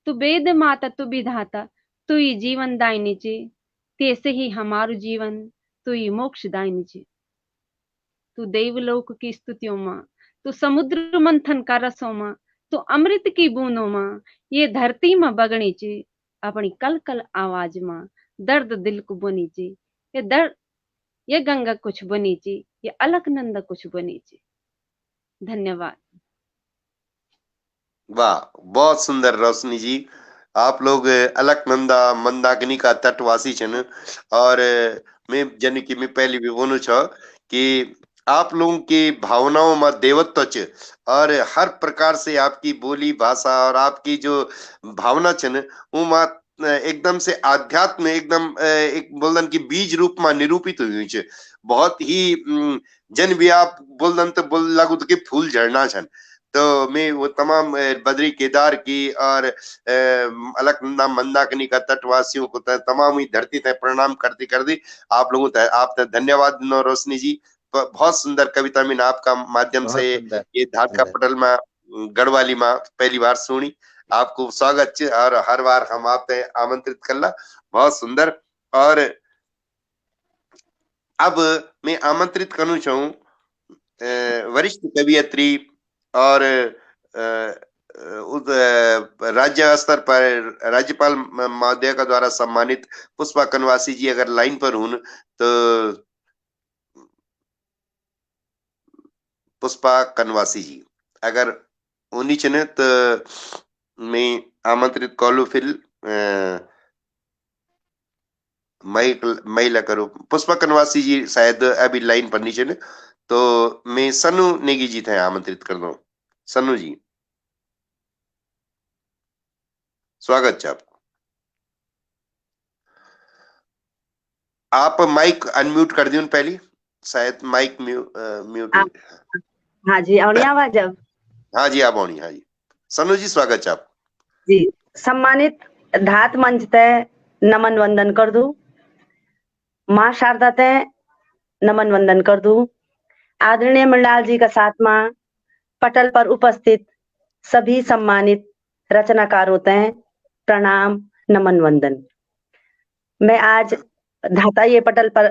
तू वेद माता, तू विधाता, तू ही जीवन दायनी चे। तेसे ही हमारू जीवन, तू ही मोक्ष दायनी चे। तू देवलोक की स्तुतियों मां तू समुद्र मंथन का रसों मां, तू अमृत की बूंदों मां, ये धरती मां बगणी ची अपनी कल कल आवाज मां, दर्द दिल को बनी ची, ये गंगा कुछ बनी ची, ये अलकनंदा कुछ बनी ची। धन्यवाद। वाह, बहुत सुंदर रोशनी जी। आप लोग अलकनंदा मंदाकिनी का तटवासी छन और मैं जन की मैं पहली भी बोलूं छ कि आप लोगों की भावनाओं में देवत्व छ और हर प्रकार से आपकी बोली भाषा और आपकी जो भावना छन वो एकदम से आध्यात्म एकदम एक बोलन की बीज रूप में निरूपित हुई छ। बहुत ही जन भी आप बोलन तो बोल लागू तो कि फूल झड़ना छन। तो मैं वो तमाम बद्री केदार की और अलकनंदा मंदाकिनी का तटवासियों को तमाम ही धरती तय प्रणाम करते करते आप लोगों तय आप धन्यवाद दिनो रोशनी जी। बहुत सुंदर कविता मैंने आपका माध्यम से ये धात का पटल में गढ़वाली में पहली बार सुनी। आपको स्वागत है और हर बार हम आप आमंत्रित करला। बहुत सुंदर। और अब मैं आमंत्रित करूँ चाहूँ वरिष्ठ कवियत्री और राज्य स्तर पर राज्यपाल महोदय का द्वारा सम्मानित पुष्पा कनवासी जी अगर लाइन पर हूं तो पुष्पा कनवासी जी अगर उन्हीं चने तो मैं आमंत्रित कॉलू फिर महिला करो। पुष्पा कनवासी जी शायद अभी लाइन पर नीचे ने तो मैं सनु नेगी जी थे आमंत्रित कर दो। सनु जी स्वागत है आपको। आप माइक अनम्यूट कर दियो पहले, शायद माइक म्यूट। हाँ जी, और आवाज अब। हाँ जी आप आनी। हाँ जी सनु जी स्वागत है आप जी। सम्मानित धात मंच तय नमन वंदन कर दू, माँ शारदा तय नमन वंदन कर दू, आदरणीय मंडाल जी का साथ माँ पटल पर उपस्थित सभी सम्मानित रचनाकारों तय प्रणाम नमन वंदन। मैं आज धाता ये पटल पर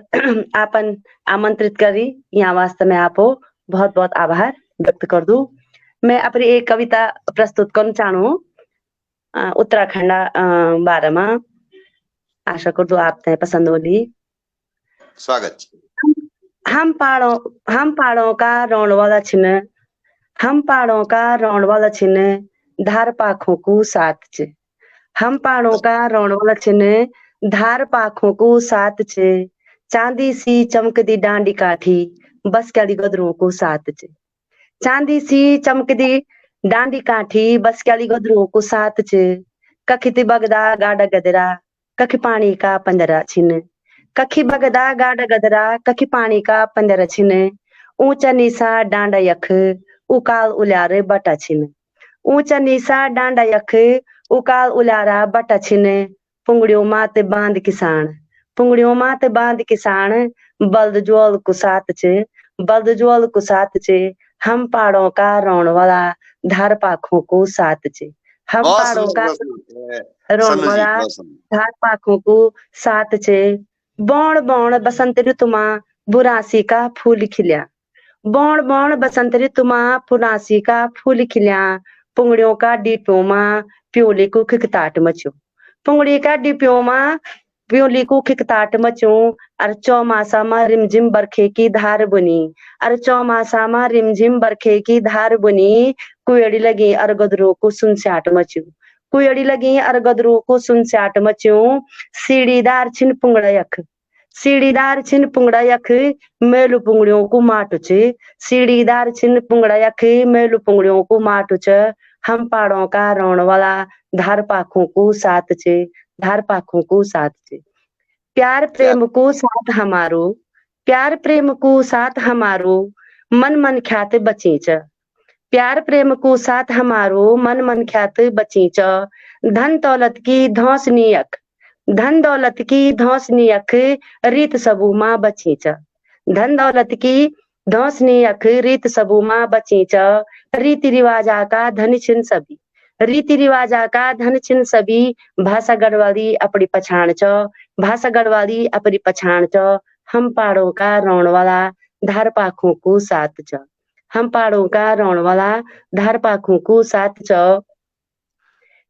आपन आमंत्रित करी, यहाँ वास्ते में आपको बहुत बहुत आभार व्यक्त कर दू। मैं अपनी एक कविता प्रस्तुत करना चाहूँ उत्तराखंड बारे में। आशा कर दू आप तय पसंद होली। स्वागत। हम पहाड़ों का रौंड वाला छिने, हम पहाड़ों का रौंड वाला छिने, धार पाखों को साथ छे। हम पहाड़ों का रौंड वाला छिने, धार पाखों को साथ छे, चांदी सी चमकदी डांडी काठी, बस कैली गदरों को साथ छे। चांदी सी चमकदी डांडी काठी, बस कैली गदरों को साथ छे। कखी बगदा गाडा गदरा, कखी पानी का पंदरा छिने, कखी बगदा गाडा गदरा, कखी पानी का पंदरा छिने। ऊंचा नीसा डांडा यख, उकाल उल्यारे बटा छिने। ऊंचा नीसा डांडा यख, उकाल उलारा बटा छिने। पुंगड़ियों माते बांध किसान, पुंगड़ियों माते बांध किसान, बल्द ज्वाल को साथ छे, बल्द ज्वाल को साथ छे। हम पहाड़ों का रौंड वाला, धार पाखों को साथ छे। हम पहाड़ों का रौंड वाला, धार पाखों को साथ छे। बौण बौण बसंत ऋतु मां बुरासी का फूल खिल्या, बौण बौण बसंत ऋतु मां फुनासी का फूल खिल्या। पुंगड़ियों का डिप्यों मां प्योली को खिकताट मचो, पुंगड़ी का डिप्यों मां प्योली को खिकताट मचो। अर चौमासा मां रिमझिम बरखे की धार बुनी, अर चौमासा मां रिमझिम बरखे की धार बुनी। कुएड़ी लगी अर गदरों को सुनस्याट मचो, कुएड़ी लगी अर गदरों को सुनस्याट मचो। सीढ़ीदार छिन पुंगड़ा यख, सीढ़ीदार छिन पुंगड़ा यख, मेलू पुंगड़ियों को माटू छे। सीढ़ीदार छिन पुंगड़ा यख, मेलू पुंगड़ियों को माटू छ। हम पहाड़ों का रौंड वाला, धार पाखों को साथ छे, धार पाखों को साथ छे। प्यार प्रेम को साथ हमारो, प्यार प्रेम को साथ हमारो, मन मन ख्यात बची छ। प्यार प्रेम को साथ हमारो, मन मन ख्यात बची छ। धन दौलत की धौस नियक, धन दौलत की धौस नियक, रीत सबू मां बची छ। धन दौलत की धौस नियक, रीत सबू मां बची छ। रीति रिवाजा का धन छिन सभी, रीति रिवाजा का धन छिन सभी। भाषा गढ़वाली अपनी पछाण छ, भाषा गढ़वाली अपनी पछाण छ। हम पहाड़ों का रौंड वाला, धार पाखों को साथ छ। हम पहाड़ों का रौण वाला धार पाखों को साथ च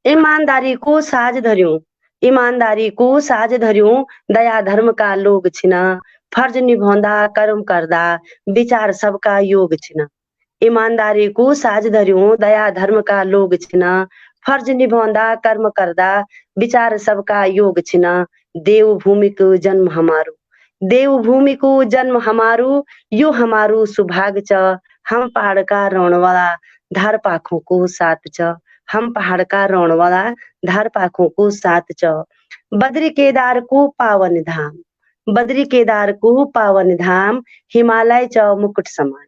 ईमानदारी को साज धर्यूं ईमानदारी को साज धर्यूं दया धर्म का लोग छिना फर्ज निभाउँदा कर्म करदा विचार सबका योग छिना ईमानदारी को साज धर्यूं दया धर्म का लोग छिना फर्ज निभाउँदा कर्म करदा विचार सबका योग छिना देवभूमि को जन्म हमारो देवभूमि को जन्म हमारो यो हमारो सुभाग च हम पहाड़ का रौण वाला धार पाखों को साथ च हम पहाड़ का रौण वाला धार पाखों को साथ च बद्री केदार को पावन धाम बद्री केदार को पावन धाम हिमालय च मुकुट समान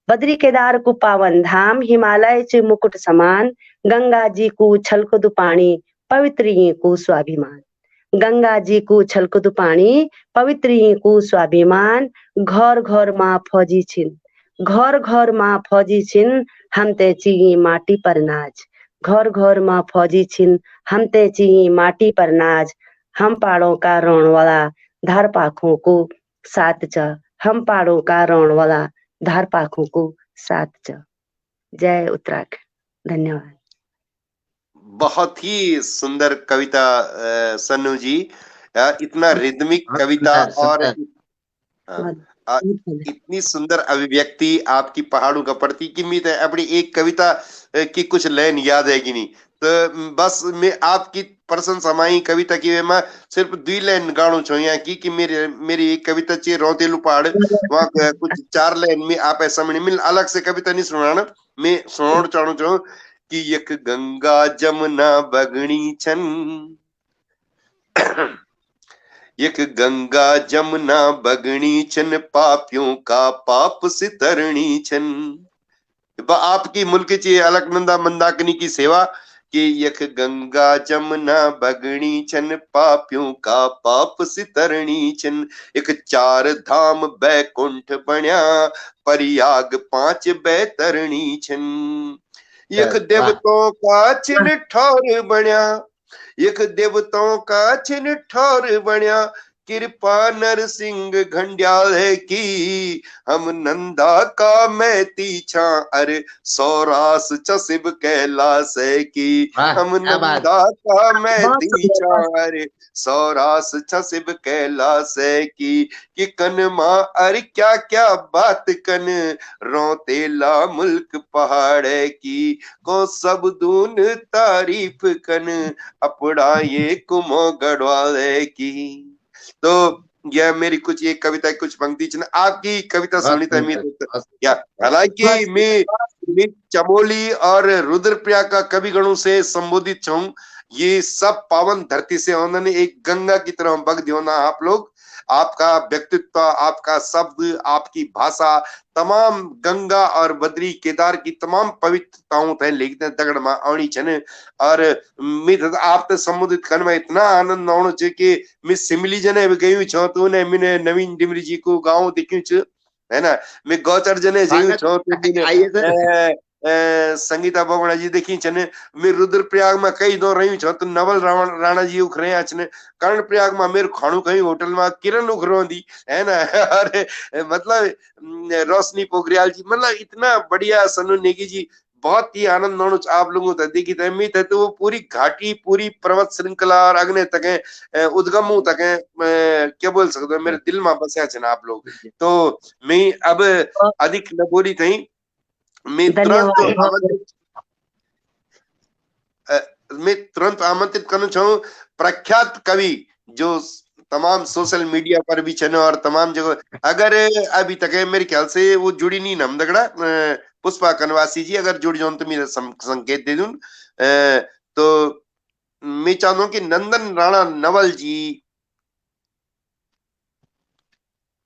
बद्री केदार को पावन धाम हिमालय च मुकुट समान गंगा जी को छलकदु पानी पवित्र ये को स्वाभिमान गंगा जी को छलकदु पानी पवित्र ये को स्वाभिमान घर घर माँ फौजी छिन घर घर माँ फौजी छिन हम ते चिही माटी पर नाच घर घर माँ फौजी छिन हम ते चिही माटी पर नाच हम पहाड़ों का रौण वाला धार पाखों को साथ च हम पहाड़ों का रौण वाला धार पाखों को साथ च जय उत्तराखंड धन्यवाद बहुत ही सुंदर कविता सन्नू जी। इतना रिदमिक कविता और इतनी सुंदर अभिव्यक्ति आपकी पहाड़ों का प्रति की उम्मीद है अपनी एक कविता की कुछ लाइन याद है कि नहीं, तो बस मैं आपकी प्रशंसा माई कविता की मैं सिर्फ 2 लाइन गाणु छो यहाँ की कि मेरी एक कविता चाहिए रोतेलू पहाड़ वहाँ कुछ 4 लाइन में आप ऐसा मिल अलग से कविता नहीं सुनाना, मैं सुनाना चाहूँ छो कि एक गंगा जमुना बगणी छन एक गंगा जमुना बगणी छन पापियों का पाप सितरणी छन। आपकी मुल्क ची अलकनंदा मंदाकिनी की सेवा कि एक गंगा जमुना बगणी छन पापियों का पाप सितरणी छन। एक 4 धाम बैकुंठ बण्या परियाग 5 बैतरणी छन। एक देवतों का छिन ठौर बण्या एक देवतों का छिन ठौर बण्या कृपा नरसिंह घंडियाल है की हम नंदा का मैती छा अरे सौरास चसिब कैलाश है की हम नंदा का मैती छा अरे सौरास छसिब कैलाश है की कि कन माँ अरे क्या क्या बात कन रोतेला मुल्क पहाड़ की को सब दून तारीफ कन अपड़ा ये कुमो गढ़वाल की। तो यह मेरी कुछ एक कविता कुछ पंक्ति आपकी कविता सुनी था क्या, हालांकि मैं चमोली और रुद्रप्रयाग का कवि गणों से संबोधित छूं, ये सब पावन धरती से उन्होंने एक गंगा की तरह बग दियो ना आप लोग, आपका व्यक्तित्व आपका शब्द आपकी भाषा तमाम गंगा और बद्री केदार की तमाम पवित्रताओं थे लिखते दगड़ में आनी छन और मैं आप ते संबोधित करने में इतना आनंद आनो छे कि मैं सिमली जने भी गई छो तो ने मैंने नवीन डिमरी जी को गांव देखियो छ है ना, मैं गौचर जने जई छो तो संगीता बोगणा जी देखी छने, मैं रुद्रप्रयाग में कई दो रही छो तो नवल राणा जी उखरे छने, कर्णप्रयाग में मेरे खाणु कहीं होटल में किरण उखरोंदी है ना अरे मतलब रोशनी पोखरियाल जी मतलब इतना बढ़िया सनु नेगी जी बहुत ही आनंद मानो आप लोगों तक देखी तमीत है तो वो पूरी घाटी पूरी पर्वत श्रृंखला और अग्नि तक उद्गमों तक क्या बोल सकते हो मेरे दिल में बसा छे आप लोग। तो मैं अब अधिक न बोली थी मैं तुरंत आमंत्रित करना चाहूँ प्रख्यात कवि जो तमाम सोशल मीडिया पर भी चैनल और तमाम जगह अगर अभी तक है मेरे ख्याल से वो जुड़ी नहीं नम दगड़ा पुष्पा कनवासी जी अगर जुड़ जाओ तो मेरा संकेत दे दूं तो मैं चाहता हूं कि नंदन राणा नवल जी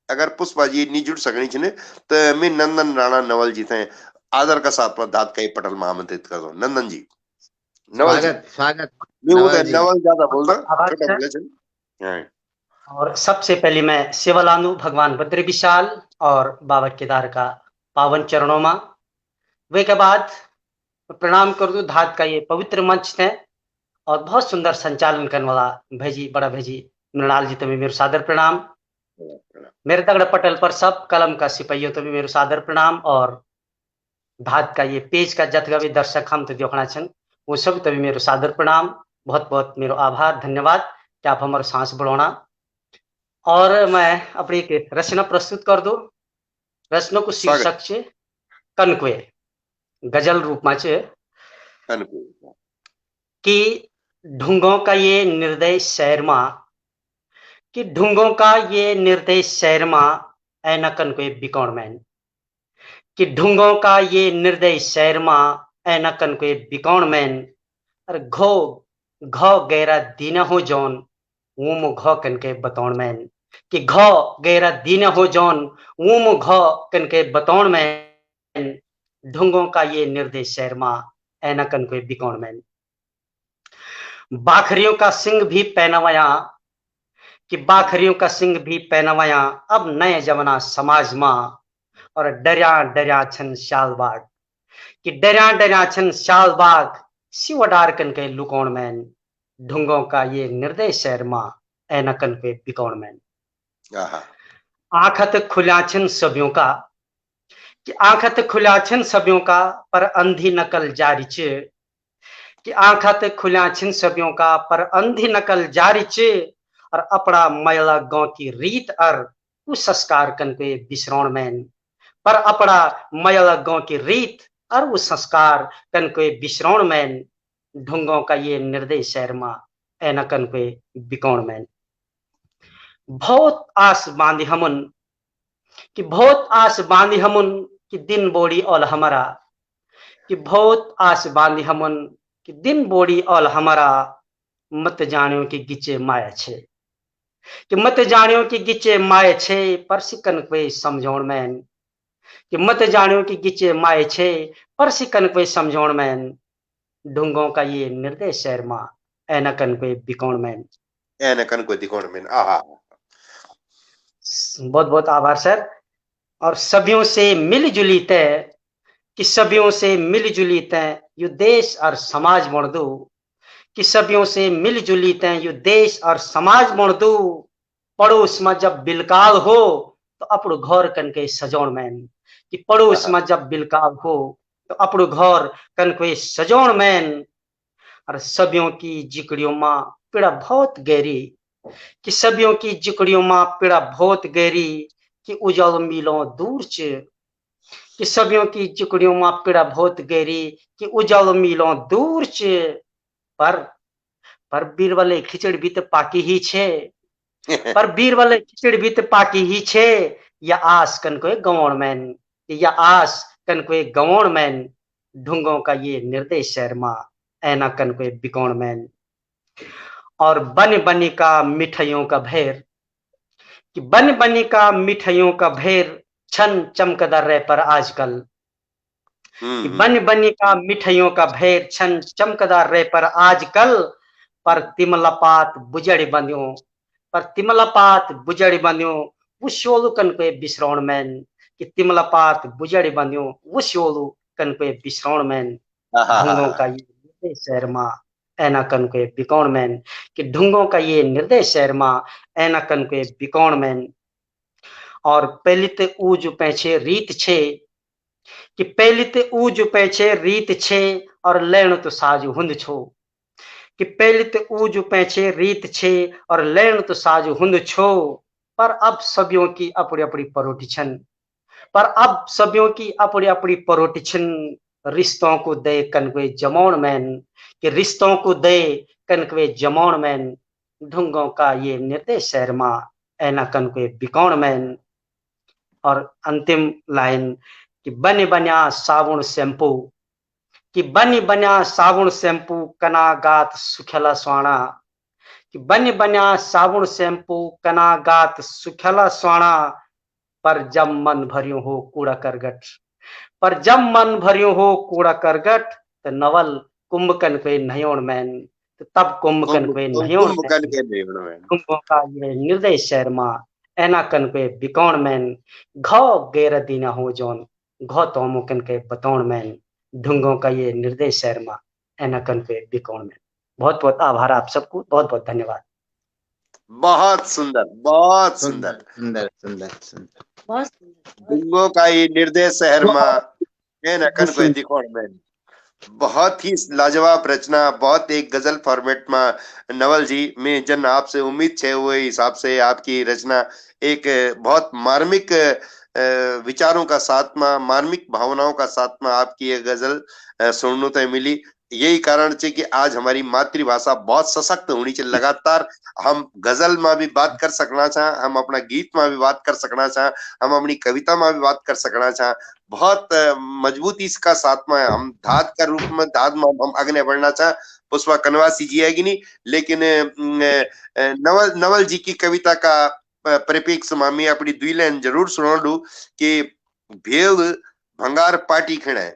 अगर पुष्पा जी नहीं जुड़ सकनी चाहिए तो मैं नंदन राणा नवल जी थे आदर का साथ दाद कई पटल में आमंत्रित कर दो। नंदन जी स्वागत स्वागत नवल ज्यादा बोल रहा। और सबसे पहले मैं शिवलानु भगवान बद्री विशाल और बाबा केदार का पावन चरणों में वे के बाद प्रणाम कर दू धात का ये पवित्र मंच थे और बहुत सुंदर संचालन करने वाला भेजी बड़ा भेजी मृणाल जी तुम्हें मेरे सादर प्रणाम मेरे तगड़ा पटल पर सब कलम का सिपाहियों तो भी मेरे सादर प्रणाम। और धात का ये पेज का जतगा भी दर्शक हम तो देखना छन वो सब तभी मेरे सादर प्रणाम। बहुत बहुत मेरो आभार धन्यवाद कि आप हमारे सांस बढ़ाना। और मैं अपनी एक रचना प्रस्तुत कर दो। रचना को शीर्षक छे कनकुए, गजल रूप में छे कि ढुंगों का ये निर्दय शहर में, कि ढुंगों का ये निर्दय शहर में ऐना कनकुए बिकौण मैन, कि ढुंगों का ये निर्दय शहर में ऐना कनकुए बिकौण मैन। और घो घो गैरा दीना हो जौन वो मु घो कनके बतौण मैन, कि घो गैरा दीना हो जौन वो मु घो कनके बतौण मैन। ढुंगों का ये निर्दय शहर में ऐना कनकुए बिकौण मैन। बाखरियों का सिंह भी पहनावया, कि बाखरियों का सिंह भी पहनावया अब नए जमाना समाज में। और डरिया डरिया छन शालबाग, कि डरिया डरिया छन शालबाग सिवडार कनके लुकौण मैन। ढुंगों का ये निर्दय शहर में ऐना कनके बिकौण मैन। आंखत खुल्या छन सबियों का, कि आंखत खुल्या छन सबियों का पर अंधी नकल जारी छ, कि आंखत खुल्या छिन सबियों का पर अंधी नकल जारी छ। और अपना मैला गांव की रीत और उस संस्कार कनके बिसरौण मैन, पर अपना मैला गांव की रीत और उस संस्कार कनके बिसरौण मैन। ढुंगों का ये निर्दय शहर में ऐना कनके बिकौण मैन। बहुत आस बांधी हमुन, कि बहुत आस बांधी हमुन कि दिन बोड़ी और हमारा, कि बहुत आस बांधी हमुन कि दिन बोड़ी और हमारा। मत जानियो कि गिचे माया छे, कि मत जानियो कि गिचे माया छे पर सिकन पे समझौण मैन, कि मत जानियो कि गिचे माया छे पर सिकन पे समझौण मैन। ढुंगों का ये निर्दय शहर में ऐना कनके बिकौण मैन। ऐना कनके बिकौण मैन। आहा, बहुत बहुत आभार सर। और सभियों से मिलजुली तय, कि सभियों से मिलजुली तय यु देश और समाज बण दो, कि सभियों से मिलजुली तय यु देश और समाज बण दो। पड़ोस में जब बिलकाल हो तो अपनो घर कनके सजौण मैन, कि पड़ोस में जब बिलकाल हो तो अपनो घर कनके सजौण मैन। और सभियों की जिकड़ियों में पीड़ा बहुत गहरी, कि सभियों की जिकड़ियों में पीड़ा बहुत गहरी, कि उजल मिलो दूर छ, कि सभियों की जिकड़ियों में पीड़ा बहुत गहरी, कि उजल मिलो दूर छ। पर बीरबले खिचड़ी भी तो पाकी ही छे, पर बीरबले खिचड़ी भी तो पाकी ही छे। या आस कनके गवौण मैन, या आस कनके गवौण मैन। ढुंगों का ये निर्दय शहर में ऐना कनके बिकौण मैन। और बन बनी का मिठाइयों का भेर, कि बन बनी का मिठाइयों का भेर छन चमकदार रहे पर आजकल, कि बन बनी का मिठाइयों का भेर छन चमकदार रहे पर आजकल। पर तिमलपात बुजड़ी बंदियों, पर तिमलपात बुजड़ी बंदियों वो शोलू कनके बिसरौण मैन, कि तिमलपात बुजड़ी बंदियों वो शोलू कनके बिसरौण मैन। ढुंगों का ये शहर में ऐना कनके बिकौण मैन, कि ढुंगों का ये निर्दय शहर में ऐना कनके बिकौण मैन। और पहली ते ऊ जो पैछे रीत छे, कि पहली ते ऊ जो पैछे रीत छे और लेण तो साजु हुंद छो, कि पहली ते ऊ जो पैछे रीत छे और लेण तो साजु हुंद छो। पर अब सभियों की अपनी अपनी परोटी छन, पर अब सभियों की अपनी अपनी परोटी छन। रिश्तों को दे कनके जमौण मैन, कि रिश्तों को दे कनके जमौण मैन। ढुंगों का ये निर्दय शहर में ऐना कनके बिकौण मैन। और अंतिम लाइन, कि बन बन्या साबुन शैम्पू, कि बन बन्या साबुन शैम्पू कना गात सुखेला स्वाणा, कि बन बन्या साबुन शैम्पू कना गात सुखेला स्वाणा। पर जब मन भरियो हो कूड़ा करगट, पर जब मन भरियो हो कूड़ा करगट तो नवल कुंभ कनके नह्योण मैन, तो तब कुंभ कनके नह्योण मैन। कुंभों का ये निर्दय शहर में ऐना कनके बिकौण मैन। घो गेर दीना हो जौन घो तो मुकन के बतौण मैन। ढुंगों का ये निर्दय शहर में ऐना कनके बिकौण मैन। बहुत बहुत आभार आप सबको, बहुत बहुत धन्यवाद। बहुत सुंदर, बहुत सुंदर। सुंदर सुंदर सुंदर बहुत सुंदर। डुंगो का ये निर्देश शहर में न कन कोई दिखोण में बहुत ही लाजवाब रचना, बहुत एक गजल फॉर्मेट में नवल जी में जन आपसे उम्मीद छे हुए हिसाब से आपकी रचना एक बहुत मार्मिक विचारों का साथ में, मार्मिक भावनाओं का साथ में आपकी ये गजल सुनने तो मिली। यही कारण है कि आज हमारी मातृभाषा बहुत सशक्त होनी चाहिए। लगातार हम गजल में भी बात कर सकना चाह, हम अपना गीत में भी बात कर सकना चाह, हम अपनी कविता में भी बात कर सकना चाह। बहुत मजबूती इसका साथ में हम धाद का रूप में, धाद में हम आगे बढ़ना चाह। पुष्पा कनवासी जी है कि नहीं, लेकिन नवल जी की कविता का परिप्रेक्ष्य में मैं अपनी दुई लाइन जरूर सुना लू कि भेल भंगार पार्टी खणे,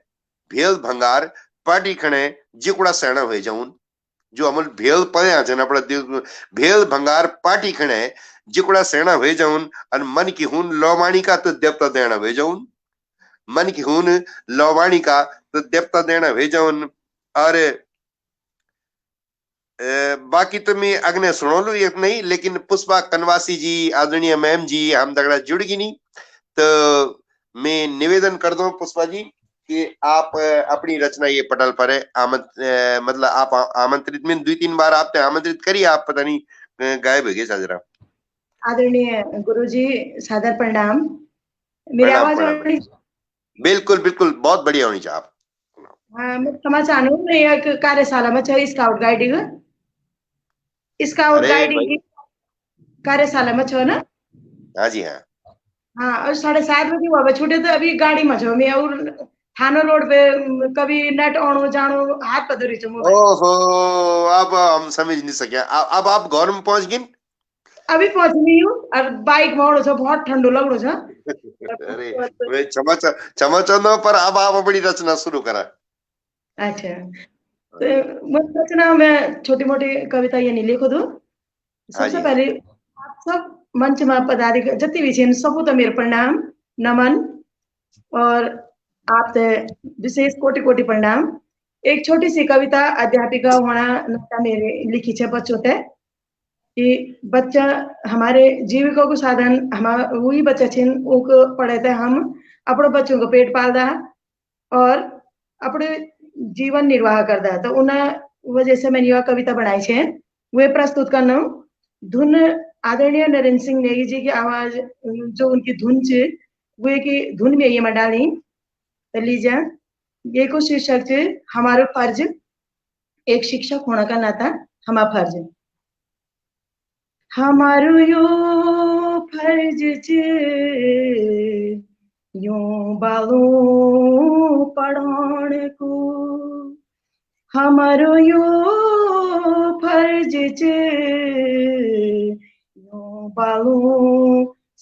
भेल भंगार पार्टी खणे जिकुड़ा सेना हो जाऊन। जो अमल भेल पड़े जन अपना भेल भंगार पार्टी खणे जिकुड़ा सेना हो जाऊन, और मन की हुन लौवाणी का तो देवता देना हो जाऊन, मन की हुन लौवाणी का तो देवता देना हो जाऊन। और बाकी तो मैं अग्ने सुनो लू एक नहीं, लेकिन पुष्पा कनवासी जी, आदरणीय मैम जी, हम दगड़ा जुड़ गई नहीं, तो मैं निवेदन कर दूं पुष्पा जी कि आप अपनी रचना ये पटल पर है मतलब आप आमंत्रित, में 2-3 बार आपने आमंत्रित करी, आप पता नहीं गायब हो गए साजरा। आदरणीय गुरुजी, सादर प्रणाम। मेरी आवाज आ रही? बिल्कुल बिल्कुल, बहुत बढ़िया होनी चाहिए। आप हाँ, मैं क्षमा चाहूँ, मैं एक कार्यशाला में छो स्काउट गाइडिंग की कार्यशाला में छो ना। हाँ जी हाँ। हाँ, और 7:30 बजे हुआ छूटे, तो अभी गाड़ी में छो मैं, और थाना रोड पे कभी नेट ऑन जानो हाथ पधरी छो मोबाइल। ओहो, अब हम समझ नहीं सके। अब आप घर में पहुंच गए? अभी पहुंच गई हूँ, और बाइक में छो, बहुत ठंडो लग रहा छो। अरे मैं क्षमा चाहता, पर अब आप अपनी रचना शुरू करा। अच्छा, तो मैं रचना में छोटी मोटी कविता ये नहीं लिखो दो। सबसे पहले आप सब मंच में पधारी जति भी छे सबको तो मेरे प्रणाम नमन, और आप विशेष कोटि कोटि प्रणाम। एक छोटी सी कविता अध्यापिका होना नाता मेरे लिखी है बच्चों ते, कि बच्चा हमारे जीविका को साधन, हमारा वही बच्चा छे उनको पढ़े थे, हम अपने बच्चों को पेट पालदा और अपने जीवन निर्वाह करदा। तो उन वजह से मैंने यह कविता बनाई है, वे प्रस्तुत करना। धुन आदरणीय नरेंद्र सिंह नेगी जी की आवाज, जो उनकी धुन है वे की धुन में ये मैं डाली। तो लीजिए, ये को शीर्षक है हमारा फर्ज, एक शिक्षक होने का नाता हमारा फर्ज। हमारो यो फर्ज यूं बालू पढ़ाने को, हमारो यो फर्ज यूं बालू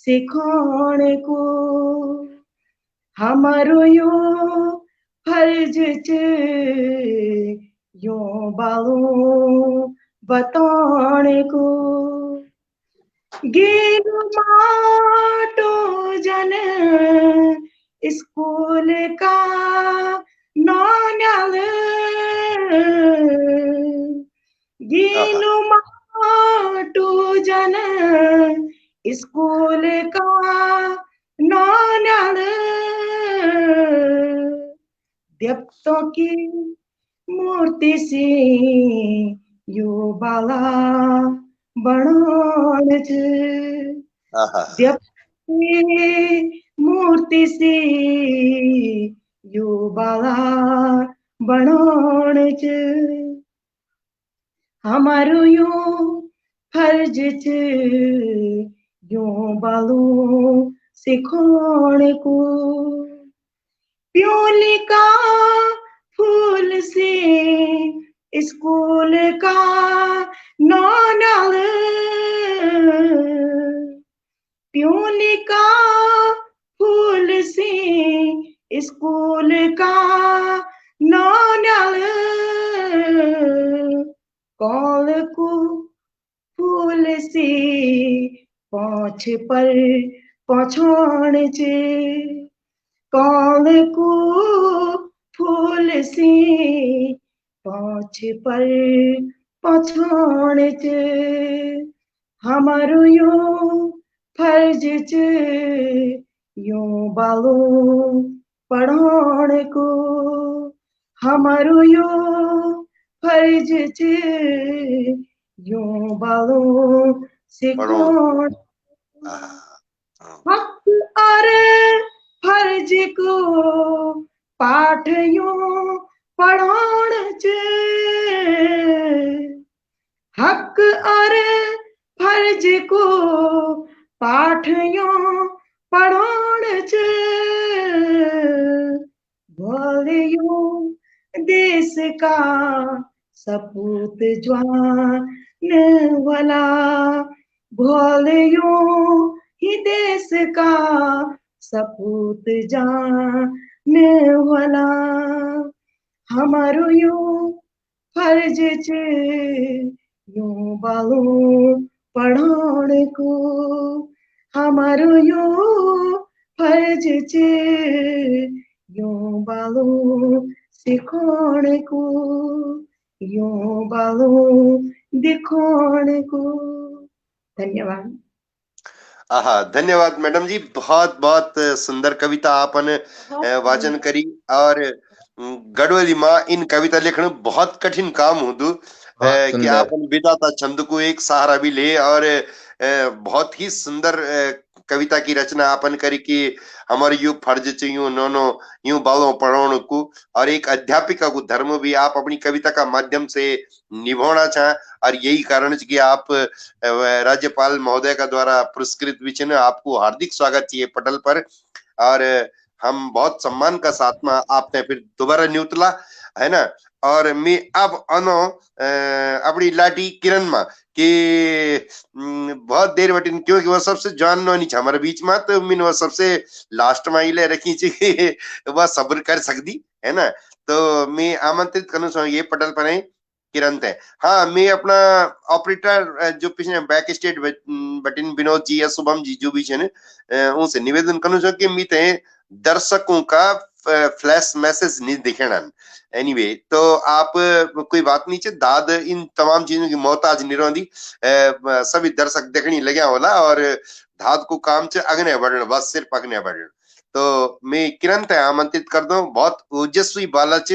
सिखाने को, हमारो यो फर्ज यूं बालू बताने को। गेलु माटो जन स्कूल का नौन्याल, गेलु माटो जन स्कूल का नौन्याल, देवतों की मूर्ति सी यो बाला बनाण मूर्ति सी यो बाला बनाण। हमारो यो फर्ज यो बालू सिखाने को, प्योली का फूल से स्कूल का नौनाल, प्योली का फूल से स्कूल का नौनाल, कौल को फूल से पहुंच पर पहुंचाण चे, कौल को फूल से पहुंच पर पहुंचाण चे। हमारो यो फर्ज च यो बालो पढ़ाने को, हमारो यो फर्ज च यो बालो सिखाने, हक और फर्ज को पाठ यूं पढ़ाण च, हक और फर्ज को पाठ यूं पढ़ाण च, भले यूं देश का सपूत जवान वाला, भले यूं ही देश का सपूत जाने वाला, हमारो यूं फर्ज च यूं बालो पढ़ाने को, हमारो यूं फर्ज च यूं बालो सिखाने को, यूं बालो दिखाने को। धन्यवाद। धन्यवाद मैडम जी, बहुत बहुत सुंदर कविता आपने वाचन करी। और गढ़वाली माँ इन कविता लिखने बहुत कठिन काम होदु कि आप विधाता छंद को एक सहारा भी ले, और बहुत ही सुंदर कविता की रचना आपन करी कि हमारे यू फर्ज च यूं नोनो यूं बालों पढ़ाने को, और एक अध्यापिका को धर्म भी आप अपनी कविता का माध्यम से निभाना चाहें। और यही कारण कि आप राज्यपाल महोदय का द्वारा पुरस्कृत भी छे, आपको हार्दिक स्वागत चाहिए पटल पर। और हम बहुत सम्मान का साथ में आपने फिर दोबारा न्यूतला है ना। और मैं अब अनो अपनी लाठी किरण में कि बहुत देर बटिन, क्योंकि वह सबसे जाननो नहीं हमारे बीच में, तो मैंने वह सबसे लास्ट में ही ले रखी थी वह सब्र कर सकती है ना। तो मैं आमंत्रित करना ये पटल पर है किरण थे। हाँ, मैं अपना ऑपरेटर जो पिछले बैक स्टेट बटिन विनोद जी या शुभम जी जो भी है उनसे निवेदन करना कि मैं थे दर्शकों का फ्लैश मैसेज नहीं दिखेना। एनीवे, तो आप कोई बात नहीं चाहिए, दाद इन तमाम चीजों की मोहताज नहीं रही, सभी दर्शक देखनी लगे होला, और दाद को काम च अग्ने बढ़ना, बस सिर्फ अग्ने बढ़ना। तो मैं किरण ते आमंत्रित कर दूं, बहुत ओजस्वी बालच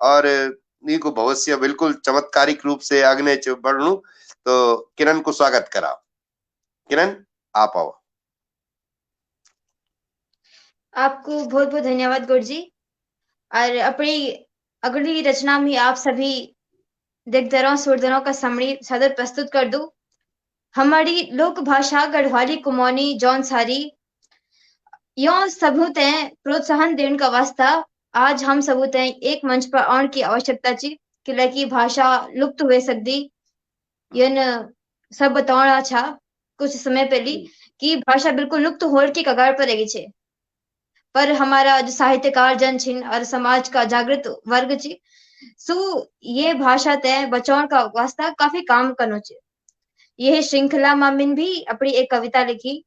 और इनको भविष्य बिल्कुल चमत्कारिक रूप से अग्ने च बढ़नु। तो किरण को स्वागत करा। किरण, आप आओ। आपको बहुत बहुत धन्यवाद गुरु जी। और अपनी अगली रचना में आप सभी दिग्दरों सुरदरों का समरी सदर प्रस्तुत कर दूं। हमारी लोक भाषा गढ़वाली कुमानी जौन सारी यो सबूत है प्रोत्साहन देने का वास्ता आज हम सबूत हैं एक मंच पर आने की आवश्यकता ची कि लकी भाषा लुप्त हुए सकती। यन सब बताना था कुछ समय पहले कि भाषा बिल्कुल लुप्त होने की कगार पर रही छे, पर हमारा जो साहित्यकार जन छिन और समाज का जागृत वर्ग ची सु ये भाषा तय बचाव का वास्ता काफी काम करनो चे। यह श्रृंखला मामिन भी अपनी एक कविता लिखी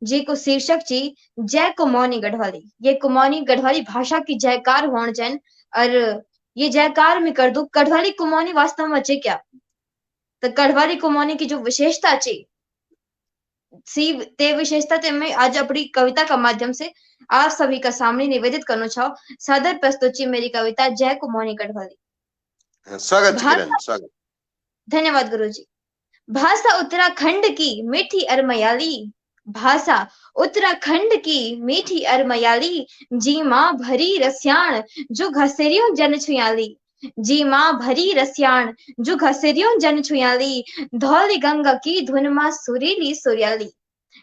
जी को शीर्षक ची जय कुमानी गढ़वाली। ये कुमानी गढ़वाली भाषा की जयकार होने चैन, और ये जयकार में कर दू गढ़वाली कुमानी वास्तव में चे क्या। तो गढ़वाली कुमानी की जो विशेषता ची सी ते विशेषता ते मैं आज अपनी कविता का माध्यम से आप सभी का सामने निवेदित करना चाहो। सादर प्रस्तुत ची मेरी कविता जय कुमानी गढ़वाली। स्वागत किरण, स्वागत। धन्यवाद गुरुजी। भाषा उत्तराखंड की मीठी अरमयाली, भाषा उत्तराखंड की मीठी अरमयाली, जी माँ भरी रसियाण जो घसेरियों जन छुयाली, जी माँ भरी रसियाण जो घसेरियों जन छुयाली, धौली गंगा की धुन माँ सुरीली सुरियाली,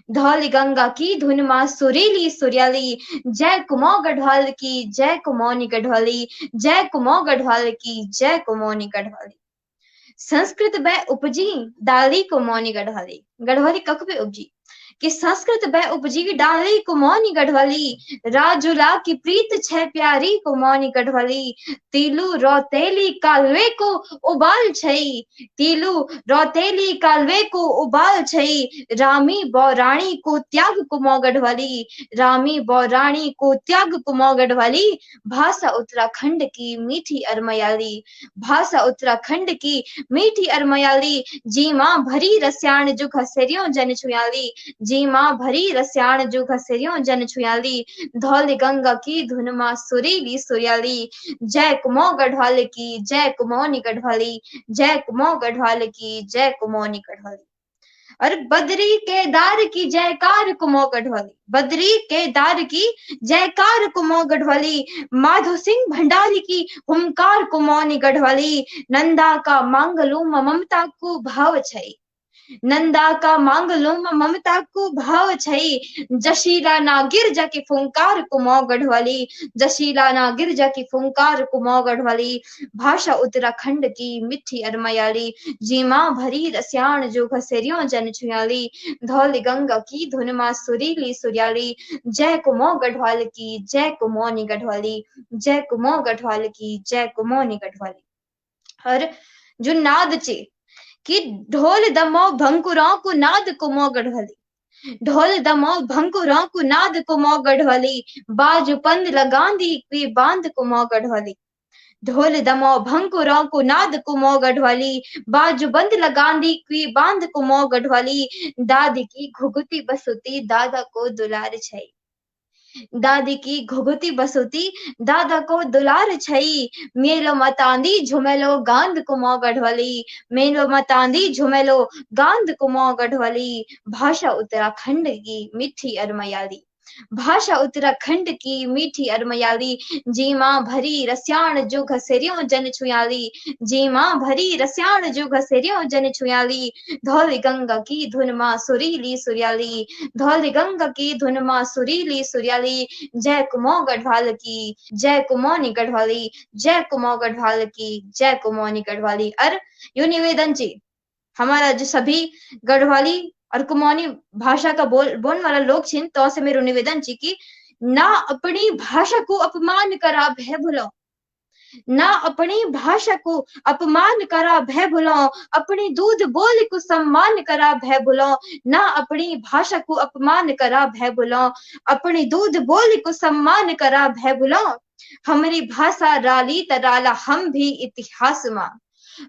धौली गंगा की धुन माँ सुरीली सुरियाली, जय कुमो गढ़वाल की जय कुमोनी गढ़वाली, जय कुमो गढ़वाल की जय कुमोनी गढ़वाली। संस्कृत बै उपजी दाली कुमोनी गढ़वाली, गढ़वाली कख पे उपजी कि संस्कृत बह उपजी डाली कुमौनी गढ़वाली राजुला की प्रीत छह प्यारी कुमौनी गढ़वाली तीलू रौतेली कालवे को उबाल छई तीलू रौतेली कालवे को उबाल छई रामी बौराणी को त्याग कुमौ गढ़वाली रामी बौराणी को त्याग कुमौ गढ़वाली भाषा उत्तराखंड की मीठी अरमयाली भाषा उत्तराखंड की मीठी अरमयाली जी माँ भरी रस्याण जो घसेरियों जन छुयाली जी माँ भरी रस्याण जो घसेरियों जन छुयाली धौल गंगा की धुन माँ सुरीली सुरियाली जय कुमो गढ़वाल की जय कुमौनी गढ़वाली जय कुमो गढ़वाल की जय कुमौनी गढ़वाली। और बद्री केदार की जयकार कुमो गढ़वाली बद्री केदार की जयकार कुमो गढ़वाली माधो सिंह भंडारी की हुंकार कुमौनी गढ़वाली नंदा का मांगलू ममता को भाव छई नंदा का मांगलू ममता को भाव छई जशीला ना गिरजा की फुंकार कुमौ गढ़वाली जशीला ना गिरजा की फुंकार कुमौ गढ़वाली भाषा उत्तराखंड की मिठी अरमयाली जी माँ भरी रस्याण जो घसेरियों जन छुयाली धौल गंगा की धुन माँ सुरीली सुरियाली जय कुमो गढ़वाल की जय कुमौनी गढ़वाली जय कुमो गढ़वाल की जय कुमौनी गढ़वाली। और जो नाद चे कि ढोल दमो भंकुरों को नाद कुमो गढ़वाली ढोल दमो भंकुरों को नाद कुमो गढ़वाली बाजू पंद लगांदी की बांध कुमो गढ़वाली ढोल दमो भंकुरों को नाद कुमो गढ़वाली बाजू बंद लगांदी की बांध कुमो गढ़वाली दादी की घुघुती बसुती दादा को दुलार छई दादी की घुघुती बसुती दादा को दुलार छई मेलो मतांदी झुमेलो गांध कुमो गढ़वाली मेलो मतांदी झुमेलो गांध कुमो गढ़वाली भाषा उत्तराखंड की मीठी अरमयाली भाषा उत्तराखंड की मीठी अरमयाली जी माँ भरी रस्याण जो घसेरियों जन छुयाली जी माँ भरी रस्याण जो घसेरियों जन छुयाली धौल गंगा की धुन माँ सुरीली सुरियाली धौल गंगा की धुन माँ सुरीली सुरियाली जय कुमो गढ़वाल की जय कुमौनी गढ़वाली जय कुमो गढ़वाल की जय कुमौनी गढ़वाली। और यो निवेदन जी हमारा जो सभी गढ़वाली और कुमौनी भाषा का बोलने वाला लोग छिन तो से मेरो निवेदन छी कि ना अपनी भाषा को अपमान करा भय भुलो ना अपनी भाषा को अपमान करा भय भुलो अपनी दूध बोल को सम्मान करा भय भुलो ना अपनी भाषा को अपमान करा भय भुलो अपनी दूध बोल को सम्मान करा भय भुलो हमारी भाषा राली तराला हम भी इतिहास मां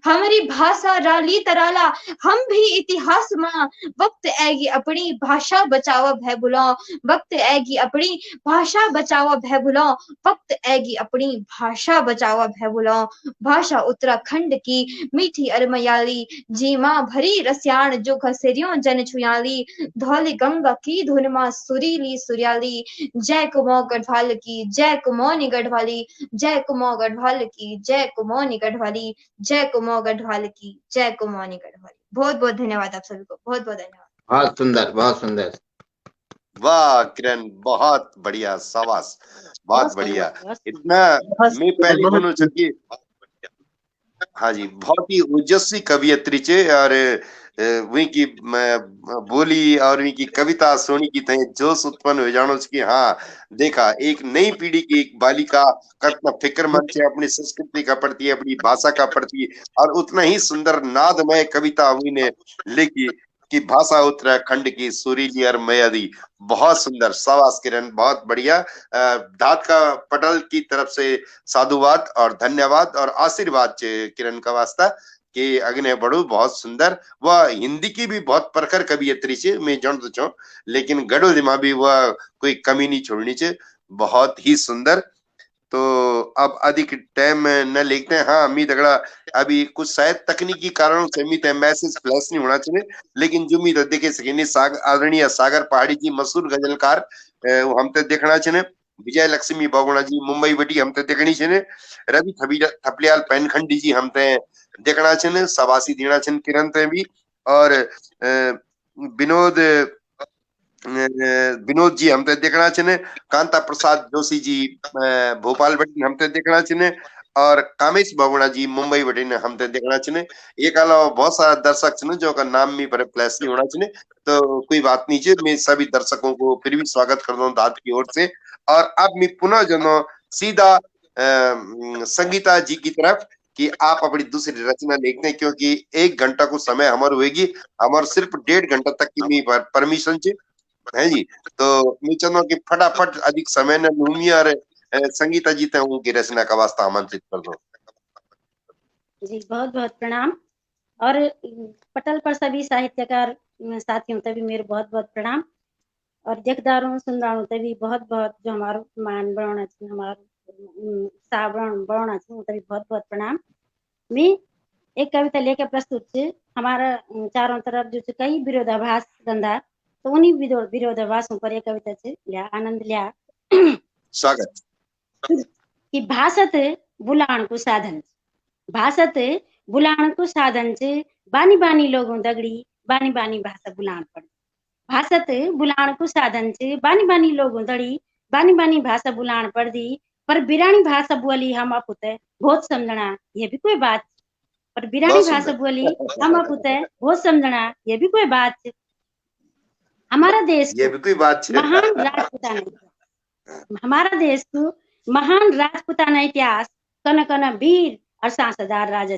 हमारी भाषा राली तराला हम भी इतिहास मां वक्त आएगी अपनी भाषा बचाओ भय भुलो वक्त आएगी अपनी भाषा बचाओ भय भुलो वक्त आएगी अपनी भाषा बचाओ भय भुलो भाषा उत्तराखंड की मीठी अरमयाली जी माँ भरी रस्याण जो घसेरियों जन छुयाली धौल गंगा की धुन माँ सुरीली सुरियाली जय कुमो गढ़वाल की जय कुमौनी गढ़वाली जय कुमो गढ़वाल की जय कुमौनी गढ़वाली जय कुमो गढ़वाल की जय कुमौनी गढ़वाली। बहुत बहुत धन्यवाद आप सभी को बहुत बहुत धन्यवाद। बहुत सुंदर बहुत सुंदर। वाह किरण बहुत बढ़िया शाबाश बहुत बढ़िया। इतना मैं पहले बोलूं चाहिए हाँ जी बहुत ही ओजस्वी कवियत्री चे और वही की बोली और वही की कविता सुनी की थे जोश उत्पन्न हो जानो कि हाँ देखा एक नई पीढ़ी की एक बालिका कितना फिक्रमंद है अपनी संस्कृति का प्रति अपनी भाषा का प्रति और उतना ही सुंदर नादमय कविता हुई ने लिखी कि भाषा उत्तराखंड की सुरीली और मयादी बहुत सुंदर। शाबाश किरण बहुत बढ़िया। धात का पटल की तरफ से साधुवाद और धन्यवाद और आशीर्वाद किरण का वास्ता कि अग्नि बढ़ू बहुत सुंदर। वह हिंदी की भी बहुत प्रखर कवियत्री से मैं जानता चाहूं लेकिन गढ़ो दिमा भी वह कोई कमी नहीं छोड़नी चाहिए बहुत ही सुंदर। तो अब अधिक टाइम न लेते हैं। हाँ उम्मीद अगला अभी कुछ शायद तकनीकी कारणों से उम्मीद है मैसेज फ्लैश नहीं होना चाहिए लेकिन जो उम्मीद देखे सके आदरणीय सागर पहाड़ी जी मशहूर गजलकार हम तो देखना चाहिए। विजय लक्ष्मी बागुणा जी मुंबई बटी हम तो देखनी चाहिए। रवि थपलियाल पैनखंडी जी हम ते देखना चाहिए। सवासी देना चाहिए किरण ते भी और विनोद जी हम तो देखना चाहिए। कांता प्रसाद जोशी जी भोपाल बटी हम तो देखना चाहिए और कामेश बाबुणा जी मुंबई बटे ने हम ते देखना चाहिए। एक अलावा बहुत सारा दर्शक छे जो का नाम भी पर प्लेस नहीं होना चाहिए, तो कोई बात नहीं है। मैं सभी दर्शकों को फिर भी स्वागत करता हूँ दाद की ओर से। और अब मैं पुनः जनो सीधा संगीता जी की तरफ कि आप अपनी दूसरी रचना लिखते हैं, क्योंकि 1 घंटा को समय हमारे होगी, हमारे सिर्फ 1.5 घंटा तक की मी परमिशन है जी। तो मैं चाहता हूँ कि फटाफट अधिक समय न लूमी और संगीता जी ते उनकी रचना का वास्ता आमंत्रित कर दो। जी बहुत बहुत प्रणाम। और पटल पर सभी साहित्यकार साथियों तभी मेरे बहुत बहुत प्रणाम। और देखदारों सुनदारों तभी बहुत बहुत जो हमारो मान बढ़ाना चाहिए, हमारो सावरण बढ़ाना चाहिए तभी बहुत बहुत प्रणाम। मैं एक कविता लेकर प्रस्तुत छे। हमारा चारों तरफ जो कई विरोधाभास धंधा, तो उन्हीं विरोधाभासों पर एक कविता छे, लिया आनंद लिया। स्वागत। कि भाषत बुलाण को साधन, भाषत बुलाण को साधन छे, बानी बानी लोगों दगड़ी बानी बानी भाषा बुलाण पड़। भाषत बुलाण को साधन छे, बानी बानी लोगों दड़ी बानी बानी भाषा बुलाण पड़ दी। पर बिरानी भाषा बोली हम अपुते बहुत समझना, ये भी कोई बात। पर बिरानी भाषा बोली हम अपुते बहुत समझना, ये भी कोई बात। हमारा देश ये भी कोई बात है। महान राजपूताना, हमारा देश को महान राजपूताना इतिहास कन कन वीर और सांसदार राजा।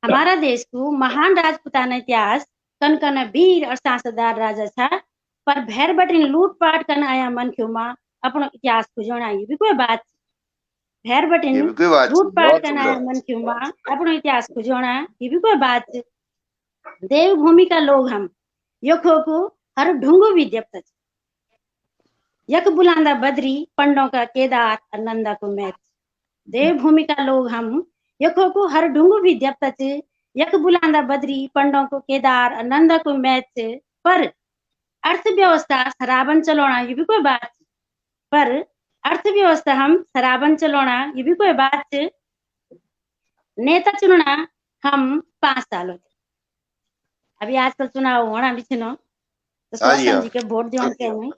हमारा देश को महान राजपूताना इतिहास कन कन वीर और सांसदार राजा था। पर भैर बटिन लूटपाट कन आया मन क्यों माँ अपनो इतिहास को जोड़ा, ये भी कोई बात। भैर बटिन ये भी कोई बात है। लूटपाट बहुत कन आया सुंदर। मन क्यों माँ अपनो इतिहास को जोड़ा, ये भी कोई बात। देवभूमि का लोग हम यखो को हर ढूंगो भी देवता। यक बुलांदा बद्री पंडों का केदार और नंदा को मैच। देवभूमि का लोग हम यखो को हर ढूंगो भी देवता चे। यक बुलांदा बद्री पंडों को केदार और नंदा को मैच। पर अर्थव्यवस्था सराबन चलाना, ये भी कोई बात। पर अर्थव्यवस्था हम सराबन चलाना, ये भी कोई बात। नेता चुनना हम 5 सालों थे। अभी आजकल चुनाव होना भी छे, तो सोचन जी के वोट दियोन के नहीं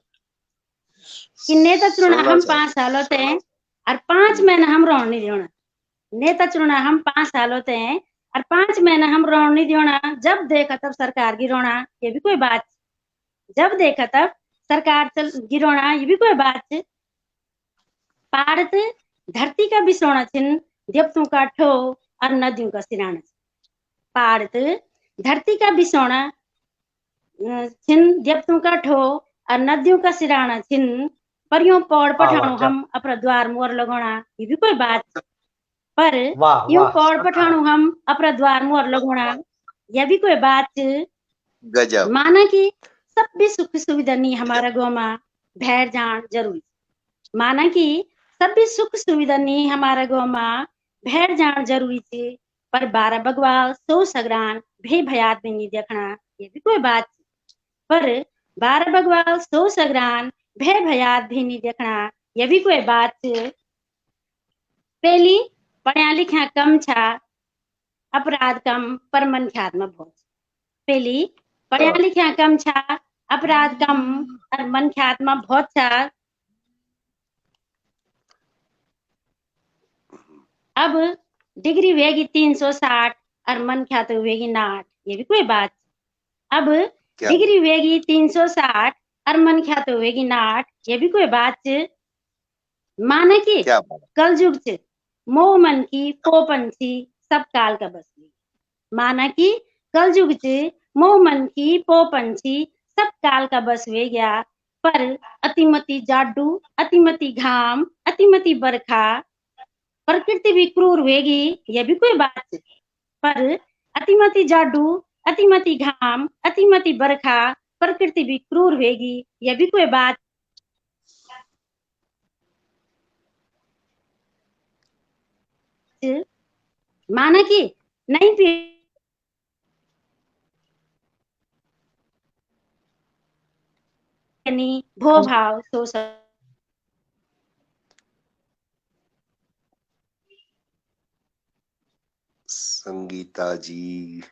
कि नेता चुनना हम 5 सालों थे और 5 महीना हम रोन नहीं देना। नेता चुनना हम 5 सालों थे और 5 महीना हम रोन नहीं देना। जब देखा तब सरकार गिरोना, ये भी कोई बात। जब देखा तब सरकार गिरोना, ये भी कोई बात। पारत धरती का बिसोना छिन, देवतों का ठो और नदियों का सिराना। पारत धरती का बिसोना छिन, देवतों का ठो और नदियों का सिराना छिन। पर यूं पौड़ पठाणु हम अपना द्वार मोर लगाना, ये भी कोई बात। पर यूं पौड़ पठाणु हम अपना द्वार मोर लगाना, यह भी कोई बात। गजब। माना कि सब भी सुख सुविधा नहीं हमारा गाँव में भैर जान जरूरी। माना कि सब भी सुख सुविधा नहीं हमारा गाँव में भैर जान जरूरी थी। पर 12 बगवाल 100 सगरान भे भयात में नहीं देखना, ये भी कोई बात। पर 12 बगवाल 100 सगरान भय भयात भी नहीं देखना, ये भी कोई बात। पहली पढ़िया लिखा कम छा, अपराध कम पर मन ख्यात में बहुत। पहली पढ़िया लिखा कम छा, अपराध कम और मन ख्यात में बहुत छा। अब डिग्री वेगी 360 और मन ख्यात वेगी 9, ये भी कोई बात। अब डिग्री वेगी 360 और मन ख्यात वेगी 9, ये भी कोई बात। माना कि कल युग च मोह मन की पोपंछी सब काल का बस। माना कि कल युग च मोह मन की पोपंछी सब काल का बस वे गया। पर अतिमति जाडू अतिमति घाम अतिमति बरखा प्रकृति भी क्रूर होगी, यह भी कोई बात। पर अतिमति जाडू अतिमति घाम अतिमति बरखा प्रकृति भी क्रूर होगी, यह भी कोई बात। माना कि नहीं भो भाव सो संगीता जी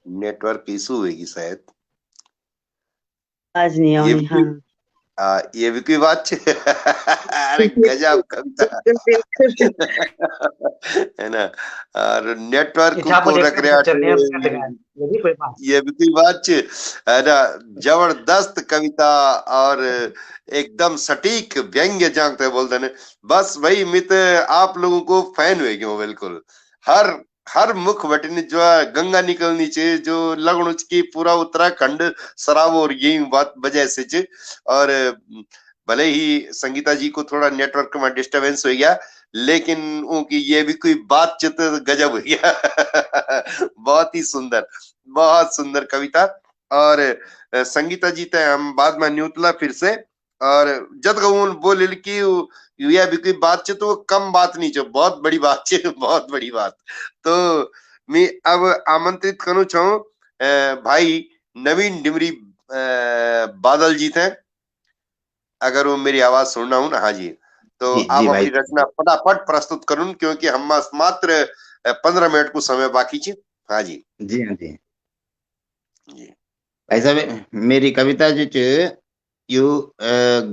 नेटवर्क इशू होगी शायद, आज नहीं आनी। हाँ ये भी कोई बात छे। अरे गजब कविता है ना। और नेटवर्क इच्छा को मुझे रख रहा चलिए हम कर देंगे। ये भी कोई बात ये भी कोई बात छे है ना। जबरदस्त कविता और एकदम सटीक व्यंग्य जानते बोलते ने। बस भाई मित आप लोगों को फैन हुए क्यों बिल्कुल। हर हर मुख बटन जो है गंगा निकलनी चाहिए जो लगणु की पूरा उत्तराखंड शराब और यही बात वजह से चे। और भले ही संगीता जी को थोड़ा नेटवर्क में डिस्टरबेंस हो गया लेकिन उनकी ये भी कोई बातचीत गजब हो गया। बहुत सुंदर कविता। और संगीता जी ते हम बाद में न्यूतला फिर से। और जद गऊन बोले कि यह भी कोई बातचीत तो कम बात नहीं जो बहुत बड़ी बात है बहुत बड़ी बात। तो मैं अब आमंत्रित करूं चाहूं भाई नवीन डिमरी बादल जी थे। अगर वो मेरी आवाज सुनना हूं ना। हाँ जी तो जी आप भाई अपनी रचना फटाफट प्रस्तुत करूं क्योंकि हम मात्र 15 मिनट को समय बाकी छे। हाँ जी जी हाँ जी जी भाई साहब मेरी कविता जो च यू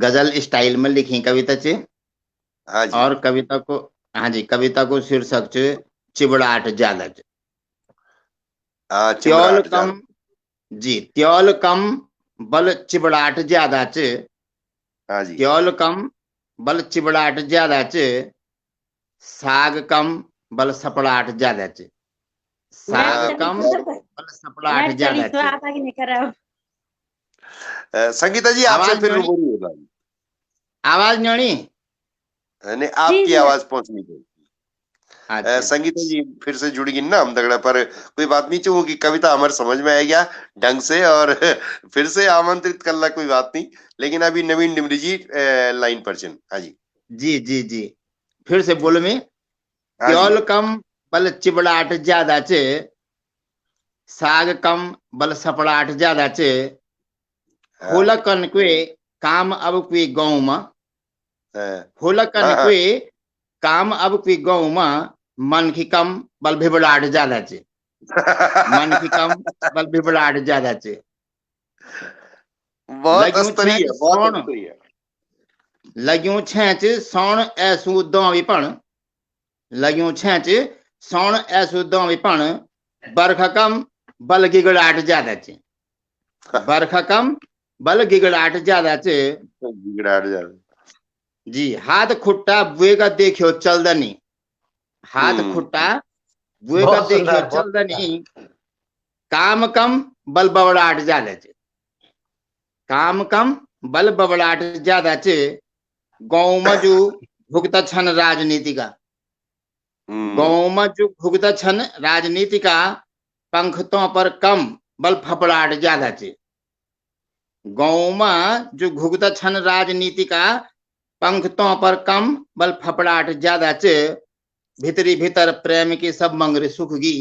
गजल स्टाइल में लिखी कविता च हाँ जी और कविता को हाँ जी कविता को शीर्षक च चिबड़ाहट ज्यादा च त्योल चिमराट कम जान। जी त्योल कम बल चिबड़ाहट ज्यादा च हाँ जी त्योल कम बल चिबड़ाहट ज्यादा च साग कम बल सपड़ाहट ज्यादा च साग नेट कम चली बल सपड़ाहट नेट ज्यादा चली च आता कि नहीं कर रहा हो? संगीता जी आपसे आवाज फिर न्योणी रूबरू होगा। आवाज न्योणी नहीं जी आपकी जी आवाज पहुंचनी चाहिए। अच्छा संगीता जी फिर से जुड़ेगी ना हम दगड़ा पर कोई बात नहीं चाहूँ कि कविता हमारे समझ में आ गया ढंग से। और फिर से आमंत्रित कर ला कोई बात नहीं। लेकिन अभी नवीन डिमरी जी लाइन पर चल। हाँ जी जी जी जी फिर से बोल में हाँ जी त्योल कम बल चिबड़ाहट ज्यादा च साग कम बल सपड़ाहट ज्यादा च हाँ होलकन के काम अब कोई गाँव में हाँ होलकन हाँ के काम अब कोई गाँव में मन की कम बल भिबड़ाहट ज्यादा च मन की कम बल भिबड़ाहट ज्यादा च बहुत लग्यूं स्तरीय छेंच बहुत सौण स्तरीय। लग्यूं छेंच सौण ऐसू दौवीपण लग्यूं छेंच सौण ऐसू दौवीपण बरखा कम बल गिगड़ाहट ज्यादा च बरखा कम बल गिगड़ाहट ज्यादा च गिगड़ाहट जान। जी हाथ खुट्टा बुए का देखियो चलदनी हाथ हम्म खुट्टा बुए का बहुत देखियो सुंदर बहुत चलदनी काम कम बल बबड़ाहट ज्यादा च काम कम बल बबड़ाहट ज्यादा च गाँव में जो भुगता छन राजनीति का गाँव में जो भुगता छन राजनीति का पंखतों पर कम बल फपड़ाहट ज्यादा च गाँव में जो घुगता छन राजनीति का पंखतों पर कम बल फपड़ाहट ज्यादा च भीतरी भीतर प्रेम की सब मंगरी सुखगी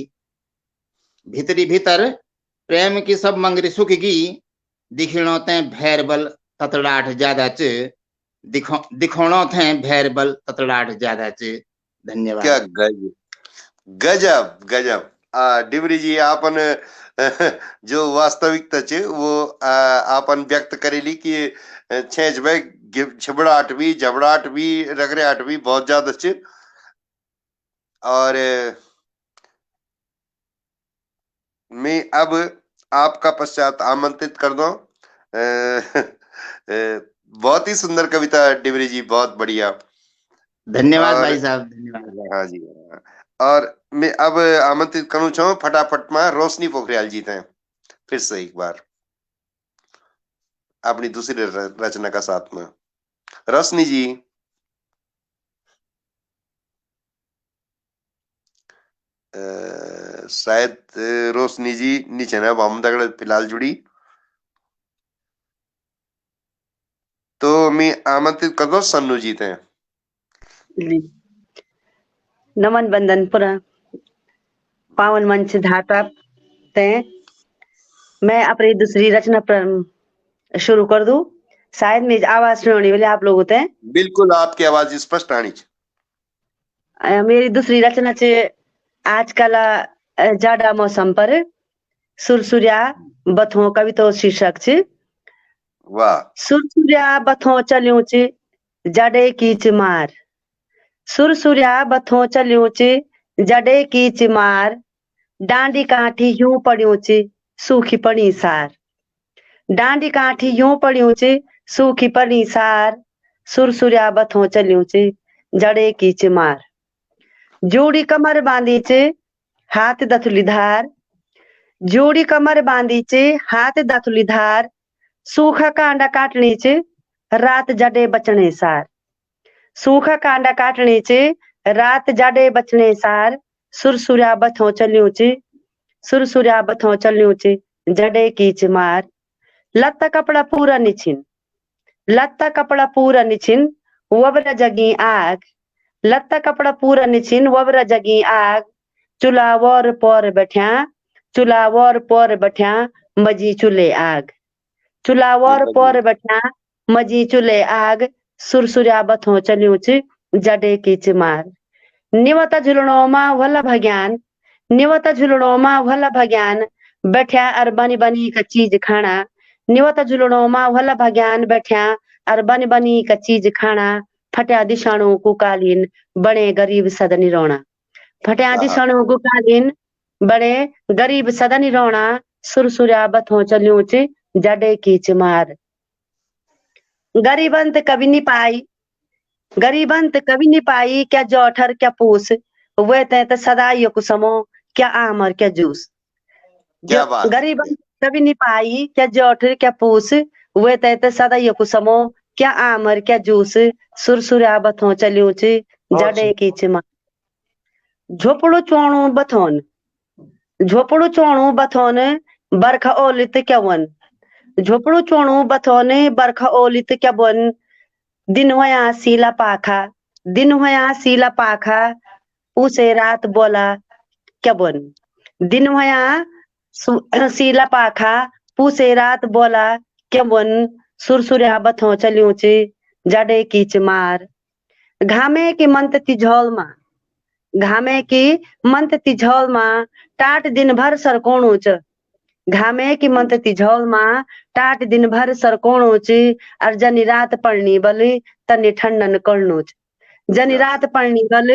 भीतरी भीतर प्रेम की सब मंगरी सुखगी दिखणो ते भैर बल ततड़ाहट ज्यादा च दिखोणो थे भैर बल ततड़ाहट ज्यादा च क्या धन्यवाद गजब गजब गजब। डिमरी जी आपन जो वास्तविकता छे वो आपन व्यक्त करेली कि छेंच भाई झबड़ाहट भी जबड़ाहट भी रगड़ाहट भी बहुत ज्यादा छे। और मैं अब आपका पश्चात आमंत्रित कर दो। बहुत ही सुंदर कविता डिमरी जी बहुत बढ़िया। धन्यवाद और भाई साहब धन्यवाद हाँ जी और मैं अब आमंत्रित करूं चाहूँ फटाफट में रोशनी पोखरियाल जी थे फिर से एक बार अपनी दूसरी रचना का साथ में। रोशनी जी शायद रोशनी जी नीचे ना हम तक फिलहाल जुड़ी। तो मैं आमंत्रित कर दो सन्नू जी थे। नमन बंदन पुरा पावन मंच धार प्राप्त हैं। मैं अपनी दूसरी रचना शुरू कर दूं। शायद मेरी आवाज सुनने वाले आप लोग होते हैं। बिल्कुल आपकी आवाज स्पष्ट आनी चाहिए। मेरी दूसरी रचना से आजकल जाड़ा मौसम पर सुरसुरिया बथुओं कविता शीर्षक से वाह। सुरसुर्या बथो चलियो च जडे की चिमार। सुरसुर्या बथो चलियो च जडे की चिमार। डांडी काठी यूं पड़ियो च सूखी पड़ी सार। डांडी काठी यूं पड़ियो च सूखी पड़ी सार। सुरसुर्या बथो चलियो च जड़े की चिमार। जोड़ी कमर बांधी च हाथ दथुली धार। जोड़ी कमर बांधी च हाथ दथुली धार। सूखा कांडा काटनी च रात जडे बचने सार। सूखा कांडा काटनी च रात जडे बचने सार। सुरसुर्या बथो चलियो च सुरसुर्या बथो चलियो च जडे की चिमार। लत्ता कपड़ा पूरा निछिन। लत्ता कपड़ा पूरा निछिन वबरा जगी आग। लत्ता कपड़ा पूरा निछिन वबरा जगी आग। चुलावर पर बैठ्या चुलावर पर बैठ्या मजी चूल्हे आग। चुलावर पर बैठ्या मजी चूल्हे आग। सुरसुर्या बथो चलियो च जडे की चिमार। निवता झुलणो मा भला भग्यान। निवता झुलणो मा भला भग्यान बैठ्या और बनी बनी का चीज खाना। निवता झुलणो मा भला भग्यान बैठ्या और बनी बनी का चीज खाना। फट्या दिशाणु को कालीन बड़े गरीब सदनी रोना। फट्या दिशाणु को कालीन बड़े गरीब सदनी रोना। सुरसुर्या बथो चलियो च जडे की चिमार। गरीबंत कभी नहीं पाई। गरीबंत कभी नहीं पाई क्या जौठर क्या पूस। वे ते सदा यो कुसमो क्या आमर क्या जूस। क्या बात। गरीबंत कभी नहीं पाई क्या जौठर क्या पूस। वे ते सदा यो कुसमो क्या आमर क्या जूस। सुरसुर्या बथो चलियो च जडे की चिमार। झोपड़ो चोणो बथोन। झोपड़ो चोणो बथोन बरखा ओलित क्या वन। झोपड़ो चोणो बथोन बरखा ओलित क्या वन। दिन होया सीला पाखा। दिन होया सीला पाखा पूसे रात बोला क्या बन। दिन होया सीला पाखा पूसे रात बोला क्या बन। सुरसुर्या बथो चलियो च जडे की चिमार। घामे की मंतती झोल मा। घामे की मंतती झोल मा टाट दिन भर सरकोणो च। घामे की मंतती झोल मा टाट दिन भर सरकोणो च। और जनी रात पड़नी बल तनी ठंडन करणो च। जनी रात पड़नी बल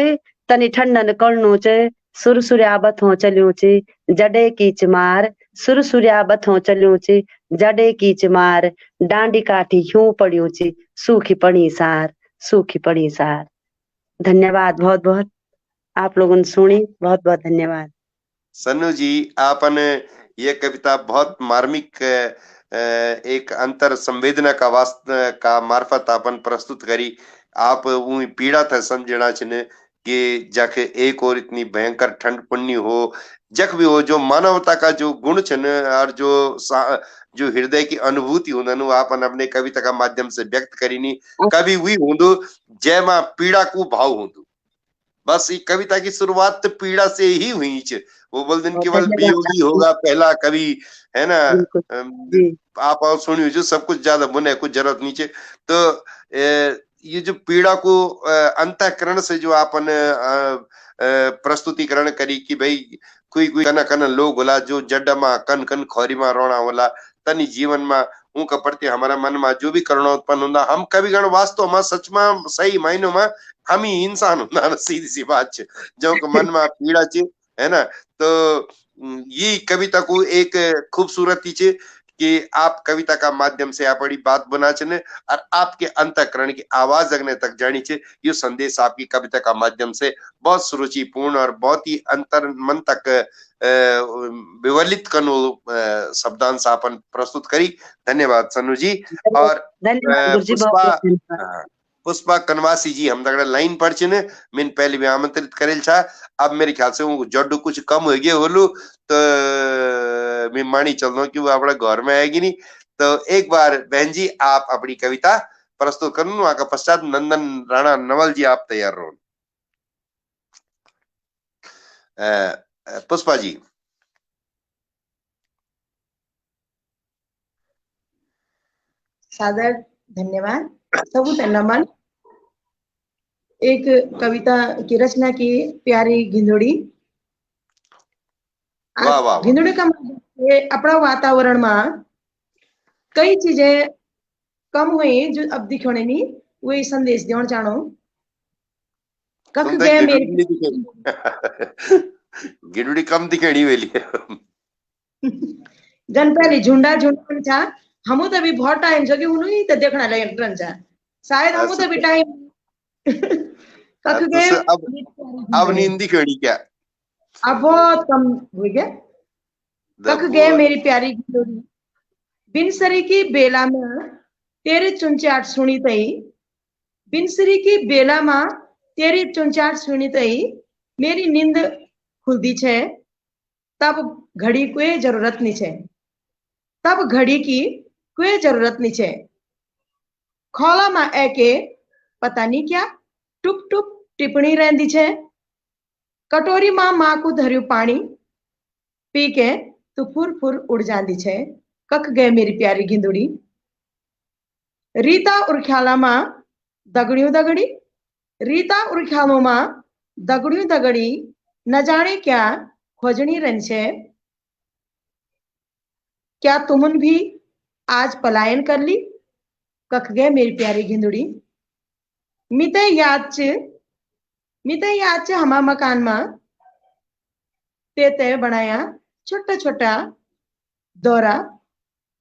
तनी ठंडन करणो च। सुरसुर्या बथो चलियो च जडे की चिमार। सुरसुर्या बथो चलियो च जडे की चिमार। डांडी काठी यूं पड़ियो च सूखी पड़ी सार। सूखी पड़ी सार। धन्यवाद बहुत बहुत आप लोगों ने सुनी। बहुत बहुत धन्यवाद। सन्नू जी आपने ये कविता बहुत मार्मिक एक अंतर संवेदना का मार्फत आपन प्रस्तुत करी। आप वो पीड़ा था समझना छिने कि जख एक और इतनी भयंकर ठंड पड़नी हो जख भी हो जो मानवता का जो गुण छन और जो हृदय की अनुभूति हुननु आपन अपने कविता का माध्यम से व्यक्त करीनी। कभी हुई हुंदु जयमा पीड़ा को भाव हुंदु। बस ये कविता की शुरुआत तो पीड़ा से ही हुई छ। वो बोलते केवल वियोगी होगा पहला कवि है ना। आप और सुनियो जो सब कुछ ज्यादा बुने कुछ जरूरत नीचे। तो ये जो पीड़ा को अंतःकरण से जो आपन प्रस्तुतिकरण करी कि भाई कोई कोई कन कन लोग होला जो जड्डा मा कन कन खोरी मा रोना होला तनी जीवन मा उनका प्रति हमारा मन में जो भी करुणा उत्पन्न होता हम कभी गण वास्तव में सच में सही मायनों में हम ही इंसान होता सीधी सी बात है जो मन में पीड़ा चे है ना। तो ये कविता को एक खूबसूरती चे कि आप कविता का माध्यम से आप बड़ी बात बना चने और आपके अंतःकरण की आवाज अगने तक जानी चे। ये संदेश आपकी कविता का माध्यम से बहुत सुरुचिपूर्ण और बहुत ही अंतर मन तक विवलित कनो शब्दांश आपन प्रस्तुत करी। धन्यवाद सन्नू जी। और पुष्पा कनवासी जी हम तक लाइन पर छिन मैंने पहले भी आमंत्रित करेल छा। अब मेरे ख्याल से वो जड्डू कुछ कम हो गया होलू तो मैं मानी चल रहा हूँ कि वो अपने घर में आएगी नहीं। तो एक बार बहन जी आप अपनी कविता प्रस्तुत कर लूँ आका पश्चात नंदन राणा नवल जी आप तैयार रहो। पुष्पा जी। सादर धन्यवाद। सबूत नमन। एक कविता की रचना की प्यारी घिंदोड़ी। घिंदोड़ी का अपना वातावरण में कई चीजें कम हुए जो अब दिखोने नहीं वही संदेश देना चाहूँ कख तुम तो गए मेरे गिडुड़ी दिखे गिडुड़ी कम दिखेणी वेली जन पहले झुंडा झुंडा था हमू तो अभी बहुत टाइम जो कि उन्हों ही तो देखना लगे ट्रन जा शायद हमू तो भी टाइम कख गए अब नींद दिखेणी क्या अब बहुत कम हो गया कख गए मेरी प्यारी गिलोरी बिनसरी की बेला में तेरे चुंचाट सुनी तई बिनसरी की बेला में तेरी चुंचाट सुनी तई मेरी नींद खुलती छे तब घड़ी कोई जरूरत नहीं छे तब घड़ी की कोई जरूरत नहीं छे खोला में एके पता नहीं क्या टुप टुप टिप्पणी रहती छे कटोरी में मां को धर्यु पानी पी के तू फुर फुर उड़ जाती छे कख गए मेरी प्यारी गिंदुड़ी रीता उर्ख्याला में दगड़ियों दगड़ी रीता उर्ख्यालों में दगड़ियों दगड़ी न जाने क्या खोजनी रन छे क्या तुमन भी आज पलायन कर ली कख गए मेरी प्यारी गिंदुड़ी मिते याद च हमा मकान में ते बनाया छोटा छोटा दौरा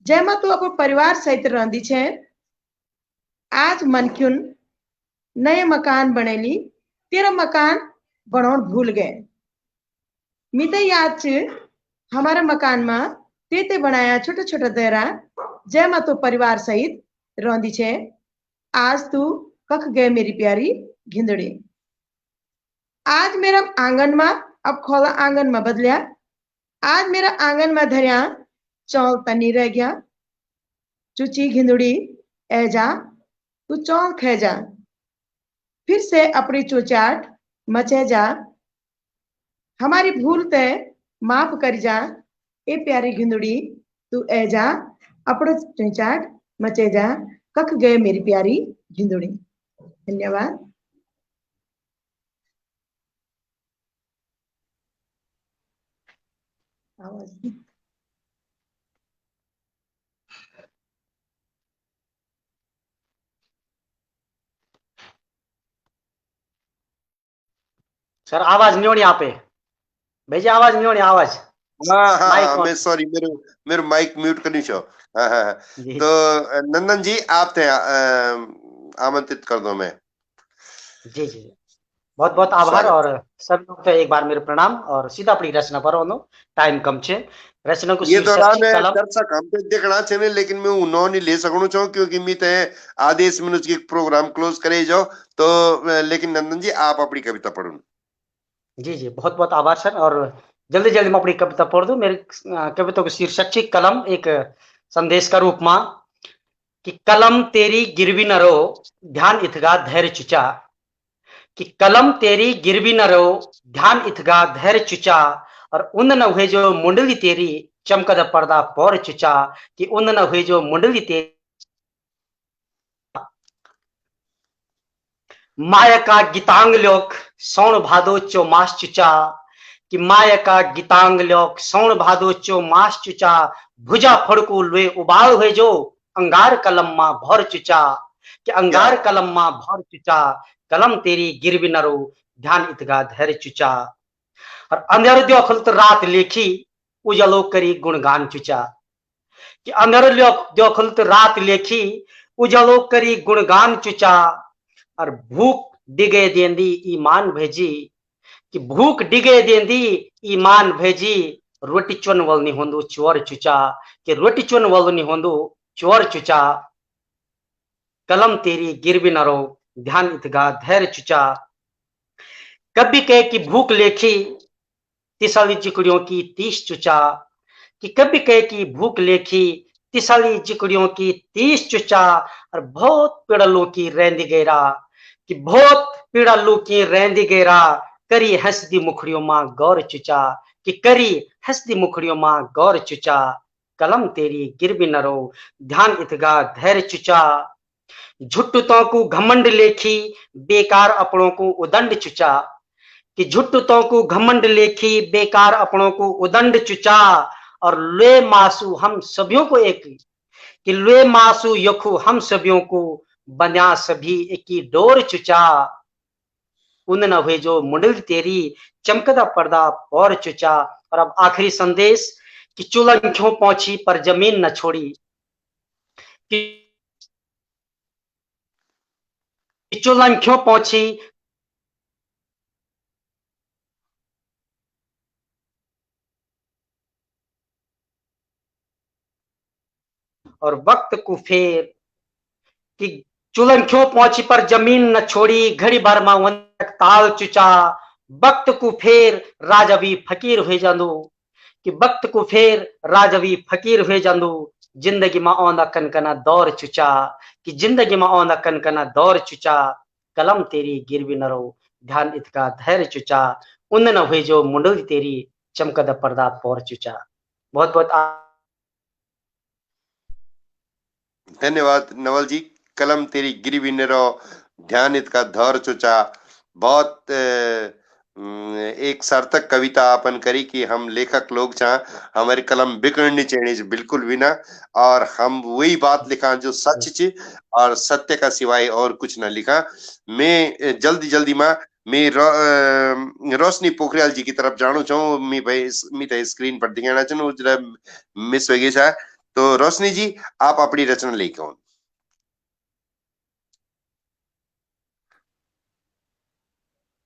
जैमा तू अपन परिवार सहित रही छे आज मन क्यों नए मकान बनेली तेरा मकान बनौन भूल गए मिते याद च हमारे मकान में ते बनाया छोटा छोटा दौरा जैमा तू परिवार सहित रही छे आज तू कख गए मेरी प्यारी गिंदड़ी आज मेरा आंगन में अब खोला आंगन में बदलिया आज मेरा आंगन में धरिया चौल तनी रह गया चुची गिंदड़ी ए जा तू चौल खे जा फिर से अपनी चुचाट मचे जा हमारी भूल ते माफ कर जा ए प्यारी गिंदड़ी तू ए जा अपने चुचाट मचे जा कख गए मेरी प्यारी गिंदड़ी धन्यवाद सर आवाज नहीं होनी यहाँ पे भैया आवाज नहीं होनी आवाज हाँ मैं सॉरी मेरे माइक म्यूट करनी छो हाँ तो नंदन जी आप थे आमंत्रित कर दो मैं जी जी बहुत बहुत आभार और सभी लोग एक बार मेरे प्रणाम और सीधा अपनी रचना पर टाइम कम छे रचना को ये दौरान दर्शक हम पे देखना चाहिए लेकिन मैं उन्हों नहीं ले सकूं चाहूँ क्योंकि मैं ते आदेश मिनट की प्रोग्राम क्लोज करे जाओ तो लेकिन नंदन जी आप अपनी कविता पढ़ो जी जी बहुत बहुत आभार सर और जल्दी जल्दी मैं अपनी कविता पढ़ दूं मेरी कविता को शीर्षक है कलम एक संदेश का रूप में कि कलम तेरी गिरवी न रो ध्यान इथगा धैर्य चुचा कि कलम तेरी गिरवी न रो ध्यान इथगा धैर्य चुचा और उन न हुए जो मुंडली तेरी चमकद पर्दा पौर चुचा कि उन न हुए जो मुंडली तेरी माया का गीतांग लोक सौण भादो चो मास चुचा कि माया का गीतांग लोक सौण भादो चो मास चुचा भुजा फड़कू लुए उबाल हुए जो अंगार कलम मा भौर चुचा कि अंगार कलम मा भौर चुचा कलम तेरी गिरवी न रो ध्यान इतगा धैर्य चुचा और अंधेर द्योखलत रात लेखी उजलो करी गुणगान चुचा कि अंधेर द्योखलत रात लेखी उजलो करी गुणगान चुचा और भूख डिगे देंदी ईमान भेजी कि भूख डिगे देंदी ईमान भेजी रोटी चुन वल नहीं होंदो चोर चुचा कि रोटी चुन वल नहीं होंदो चोर चुचा कलम तेरी गिरवी न रो ध्यान इतगा धैर्य चुचा कभी कहे कि भूख लेखी तिसाली चिकड़ियों की 30 चुचा कि कभी कहे कि भूख लेखी तिसाली चिकड़ियों की 30 चुचा और बहुत पिड़लों की रेंदी गेरा कि बहुत पिड़लों की रेंदी गेरा करी हंसदी मुखड़ियों मां गौर चुचा कि करी हंसदी मुखड़ियों मां गौर चुचा कलम तेरी गिरवी न रो ध्यान इतगा धैर्य चुचा झुट्टुतों को घमंड लेखी बेकार अपनों को उदंड चुचा कि झुट्टुतों को घमंड लेखी बेकार अपनों को उदंड चुचा और ले मासू हम सभियों को एक कि लुए मासु यखु हम सभियों को बन्या सभी एक ही डोर चुचा, उन न हुए जो मुंडल तेरी चमकदा पर्दा और चुचा। और अब आखिरी संदेश कि चुलन क्यों पहुंची पर जमीन न छोड़ी, कि चुलन क्यों पहुंची और वक्त को फेर, कि चुलन क्यों पहुंची पर जमीन न छोड़ी, घड़ी भर मां ताल चुचा, वक्त को फेर राजवी फकीर हुए जांदू, कि वक्त को फेर राजवी फकीर हुए जांदू, जिंदगी में औंदा कनकना दौर चुचा, कि जिंदगी में औंदा कनकना दौर चुचा, कलम तेरी गिरवी न रो ध्यान इतका धैर्य चुचा, उन न हुए जो मुंडल तेरी चमकद पर्दा पौर चुचा। बहुत बहुत धन्यवाद नवल जी। कलम तेरी गिरवी न रो ध्यान इतका धौर चुचा। बहुत एक सार्थक कविता आपन करी कि हम लेखक लोग चाह हमारी कलम बिगड़नी चाहिए बिल्कुल भी ना, और हम वही बात लिखा जो सच च और सत्य का सिवाय और कुछ ना लिखा। मैं जल्दी जल्दी में मैं रोशनी पोखरियाल जी की तरफ जाना चाहूँ। मैं भाई मैं स्क्रीन पर दिखाना चाहूँ जरा मिस हो गई है। तो रोशनी जी आप अपनी रचना लेके आओ।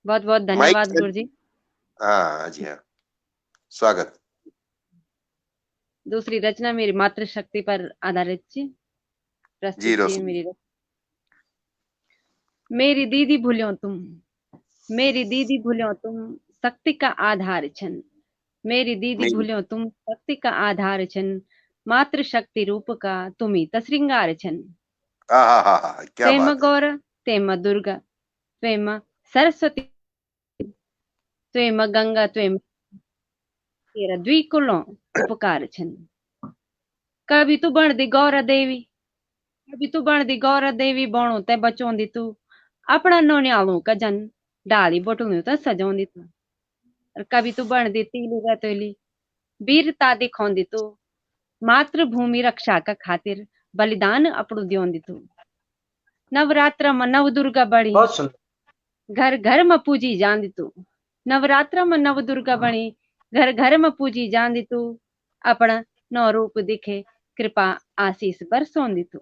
बहुत बहुत धन्यवाद गुरुजी। हाँ जी हाँ, स्वागत। दूसरी रचना मेरी मातृशक्ति पर आधारित थी। जी रोशनी। मेरी दीदी भूल्यो तुम, मेरी दीदी भूल्यो तुम शक्ति का आधार छन, मेरी दीदी भूल्यो तुम शक्ति का आधार छन, मातृशक्ति रूप का तुम ही तश्रृंगार छन। क्या त्वेम बात है। गौर त्वेम दुर्गा त्वेम सरस्वती त्वेम गंगा त्वेम तेरा द्विकुलों उपकार छन। कभी तू बण दी गौरा देवी, कभी तू बण दी गौरा देवी बणो ते बचोंदी तू, अपना नौन्यालों का जन डाली बटूं तो सजोंदी तू। और कभी तू बण दी तीली रतोली वीरता दिखोंदी तू, मातृभूमि रक्षा का खातिर बलिदान अपड़ू द्योंदी तू। नवरात्र में नव दुर्गा बड़ी घर घर में पूजी जांदी तू, नवरात्र में नव दुर्गा बनी घर घर में पूजी जांदी तू, अपना नौ रूप दिखे कृपा आशीष बरसोंदी तू।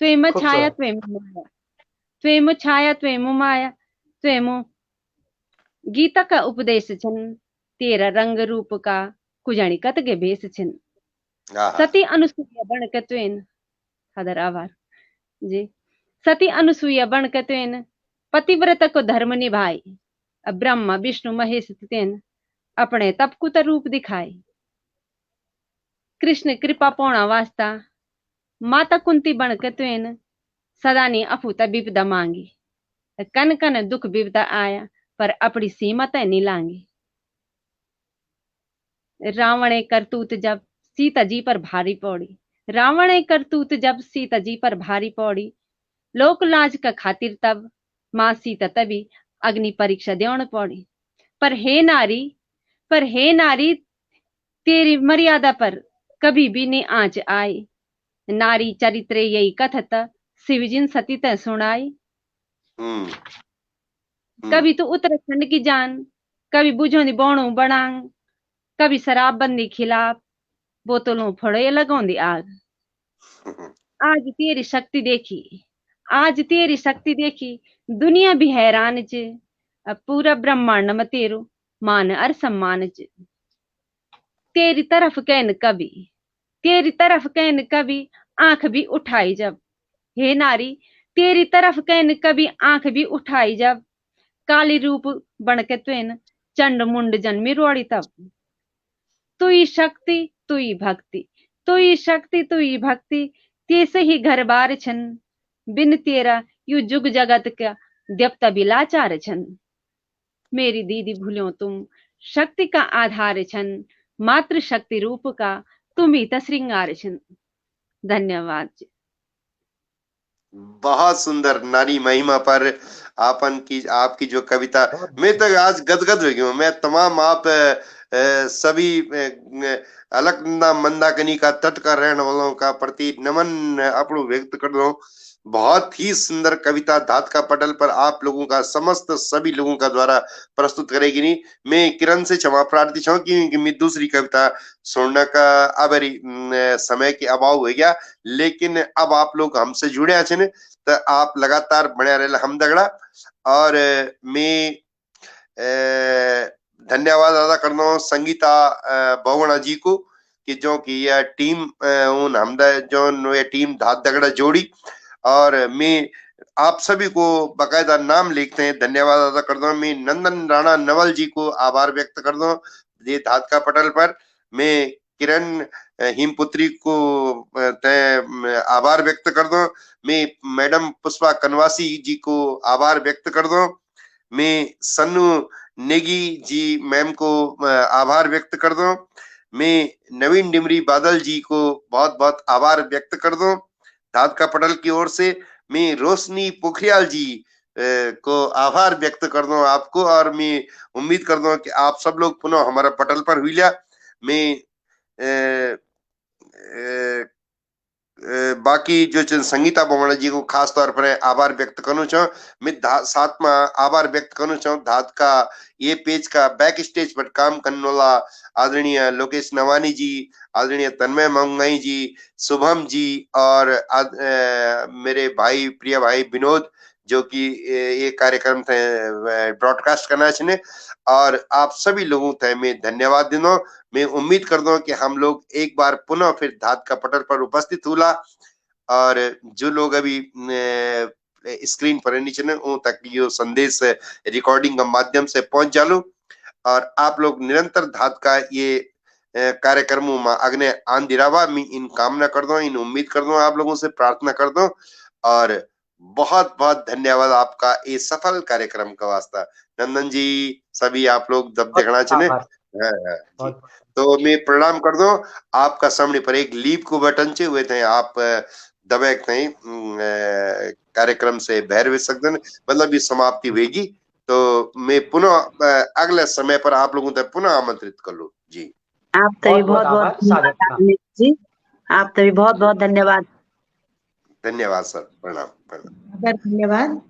त्वेम छाया त्वेम माया, त्वेम छाया त्वेम माया, त्वेम गीता का उपदेश छन, तेरा रंग रूप का कुजणी कतगे भेष छन। सती अनुसुईया बन के त्वेन हदर आभार जी, सती अनुसुईया बन के त्वेन पतिव्रत को धर्म निभाए, ब्रह्मा विष्णु महेश तेन अपने तप कुत रूप दिखाए। कृष्ण कृपा पौणा वास्ता माता कुंती बन के त्वेन सदानी अफूता विपदा मांगी, कन कन दुख विपदा आया पर अपनी सीमा तय नहीं लांगी। रावण करतूत जब सीता जी पर भारी पौड़ी, रावण करतूत जब सीता जी पर भारी पौड़ी, लोक लाज का खातिर तब मां सीता तभी अग्नि परीक्षा देवण पौड़ी। पर हे नारी तेरी मर्यादा पर कभी भी नहीं आंच आई, नारी चरित्र यही कथत शिवजिन सती तय सुनाई। कभी तो उत्तराखंड की जान, कभी बुझोंदी बोणू बनांग, कभी शराबबंदी खिलाफ बोतलों फोड़े लगोंदी आग। आज तेरी शक्ति देखी, आज तेरी शक्ति देखी दुनिया भी हैरान च, अब पूरा ब्रह्मांड में तेरो मान और सम्मान च। तेरी तरफ कहन कभी, तेरी तरफ कहन कभी आंख भी उठाई जब, हे नारी तेरी तरफ कहन कभी आंख भी उठाई जब, काली रूप बन के त्वेन चंड मुंड जन्मी रोड़ी तब। तू ही शक्ति तू ही भक्ति, तू ही शक्ति तू ही भक्ति, तेसे ही घर बार छन, बिन तेरा यू जुग जगत का देवता भी लाचार छन। मेरी दीदी भूल्यो तुम शक्ति का आधार छन, मातृ शक्ति रूप का तुम ही तश्रृंगार छन। धन्यवाद। बहुत सुंदर नारी महिमा पर आपकी जो कविता, मैं तो आज गदगद हो गई हूँ। मैं तमाम आप सभी अलकनंदा मंदाकिनी का तट का रहने वालों का प्रति नमन अपनों व्यक्त कर दो। बहुत ही सुंदर कविता धात का पटल पर आप लोगों का समस्त सभी लोगों का द्वारा प्रस्तुत करेगी। नहीं मैं किरण से क्षमा प्रार्थी छूं कि मैं दूसरी कविता सुनने का अब समय के अभाव हो गया, लेकिन अब आप लोग हमसे जुड़े हैं तो आप लगातार बने रहे हम दगड़ा। और मैं धन्यवाद अदा करना हूँ संगीता बहुगुणा जी को कि जो कि यह टीम उन हमदा जो ये टीम धात दगड़ा जोड़ी। और मैं आप सभी को बकायदा नाम लिखते हैं धन्यवाद अदा करता हूँ। मैं नंदन राणा नवल जी को आभार व्यक्त करता हूँ ये धात का पटल पर। मैं किरण हिमपुत्री को आभार व्यक्त कर दो। मैं मैडम पुष्पा कनवासी जी को आभार व्यक्त कर दो। मैं सन्नू नेगी जी मैम को आभार व्यक्त कर दो। मैं नवीन डिमरी बादल जी को बहुत बहुत आभार व्यक्त कर दो धात का पटल की ओर से। मैं रोशनी पोखरियाल जी को आभार व्यक्त कर दूं आपको, और मैं उम्मीद कर दूं कि आप सब लोग पुनः हमारा पटल पर हुई लिया। मैं बाकी जो संगीता बोमणा जी को खास तौर पर आभार व्यक्त करूं छो। मैं साथ में आभार व्यक्त करूं छो धात का ये पेज का बैक स्टेज पर काम करने वाला आदरणीय लोकेश नवानी जी, आदरणीय तन्मय मंगाई जी, शुभम जी, और मेरे भाई प्रिय भाई विनोद जो कि ये कार्यक्रम थे ब्रॉडकास्ट करना चाहिए। और आप सभी लोगों थे मैं धन्यवाद देना। मैं उम्मीद कर दूं कि हम लोग एक बार पुनः फिर धात का पटल पर उपस्थित हुआ। और जो लोग अभी स्क्रीन पर नीचे तक यो संदेश रिकॉर्डिंग के माध्यम से पहुंच जालू। और आप लोग निरंतर धात का ये कार्यक्रमों में अग्ने आन दिरावा मैं इन कामना कर दो, इन उम्मीद कर दो, आप लोगों से प्रार्थना कर दो। और बहुत बहुत धन्यवाद आपका ये सफल कार्यक्रम का वास्ता। नंदन जी सभी आप लोग दब देखना चाहिए। तो मैं प्रणाम कर दो। आपका सामने पर एक लीव को बटन चे हुए थे, आप दबे थे कार्यक्रम से बाहर हो सकते हैं, मतलब ये समाप्ति होगी। तो मैं पुनः अगले समय पर आप लोगों तक पुनः आमंत्रित कर लूं जी। आप तभी बहुत बहुत धन्यवाद जी, आप तभी बहुत बहुत धन्यवाद। धन्यवाद सर, प्रणाम। धन्यवाद।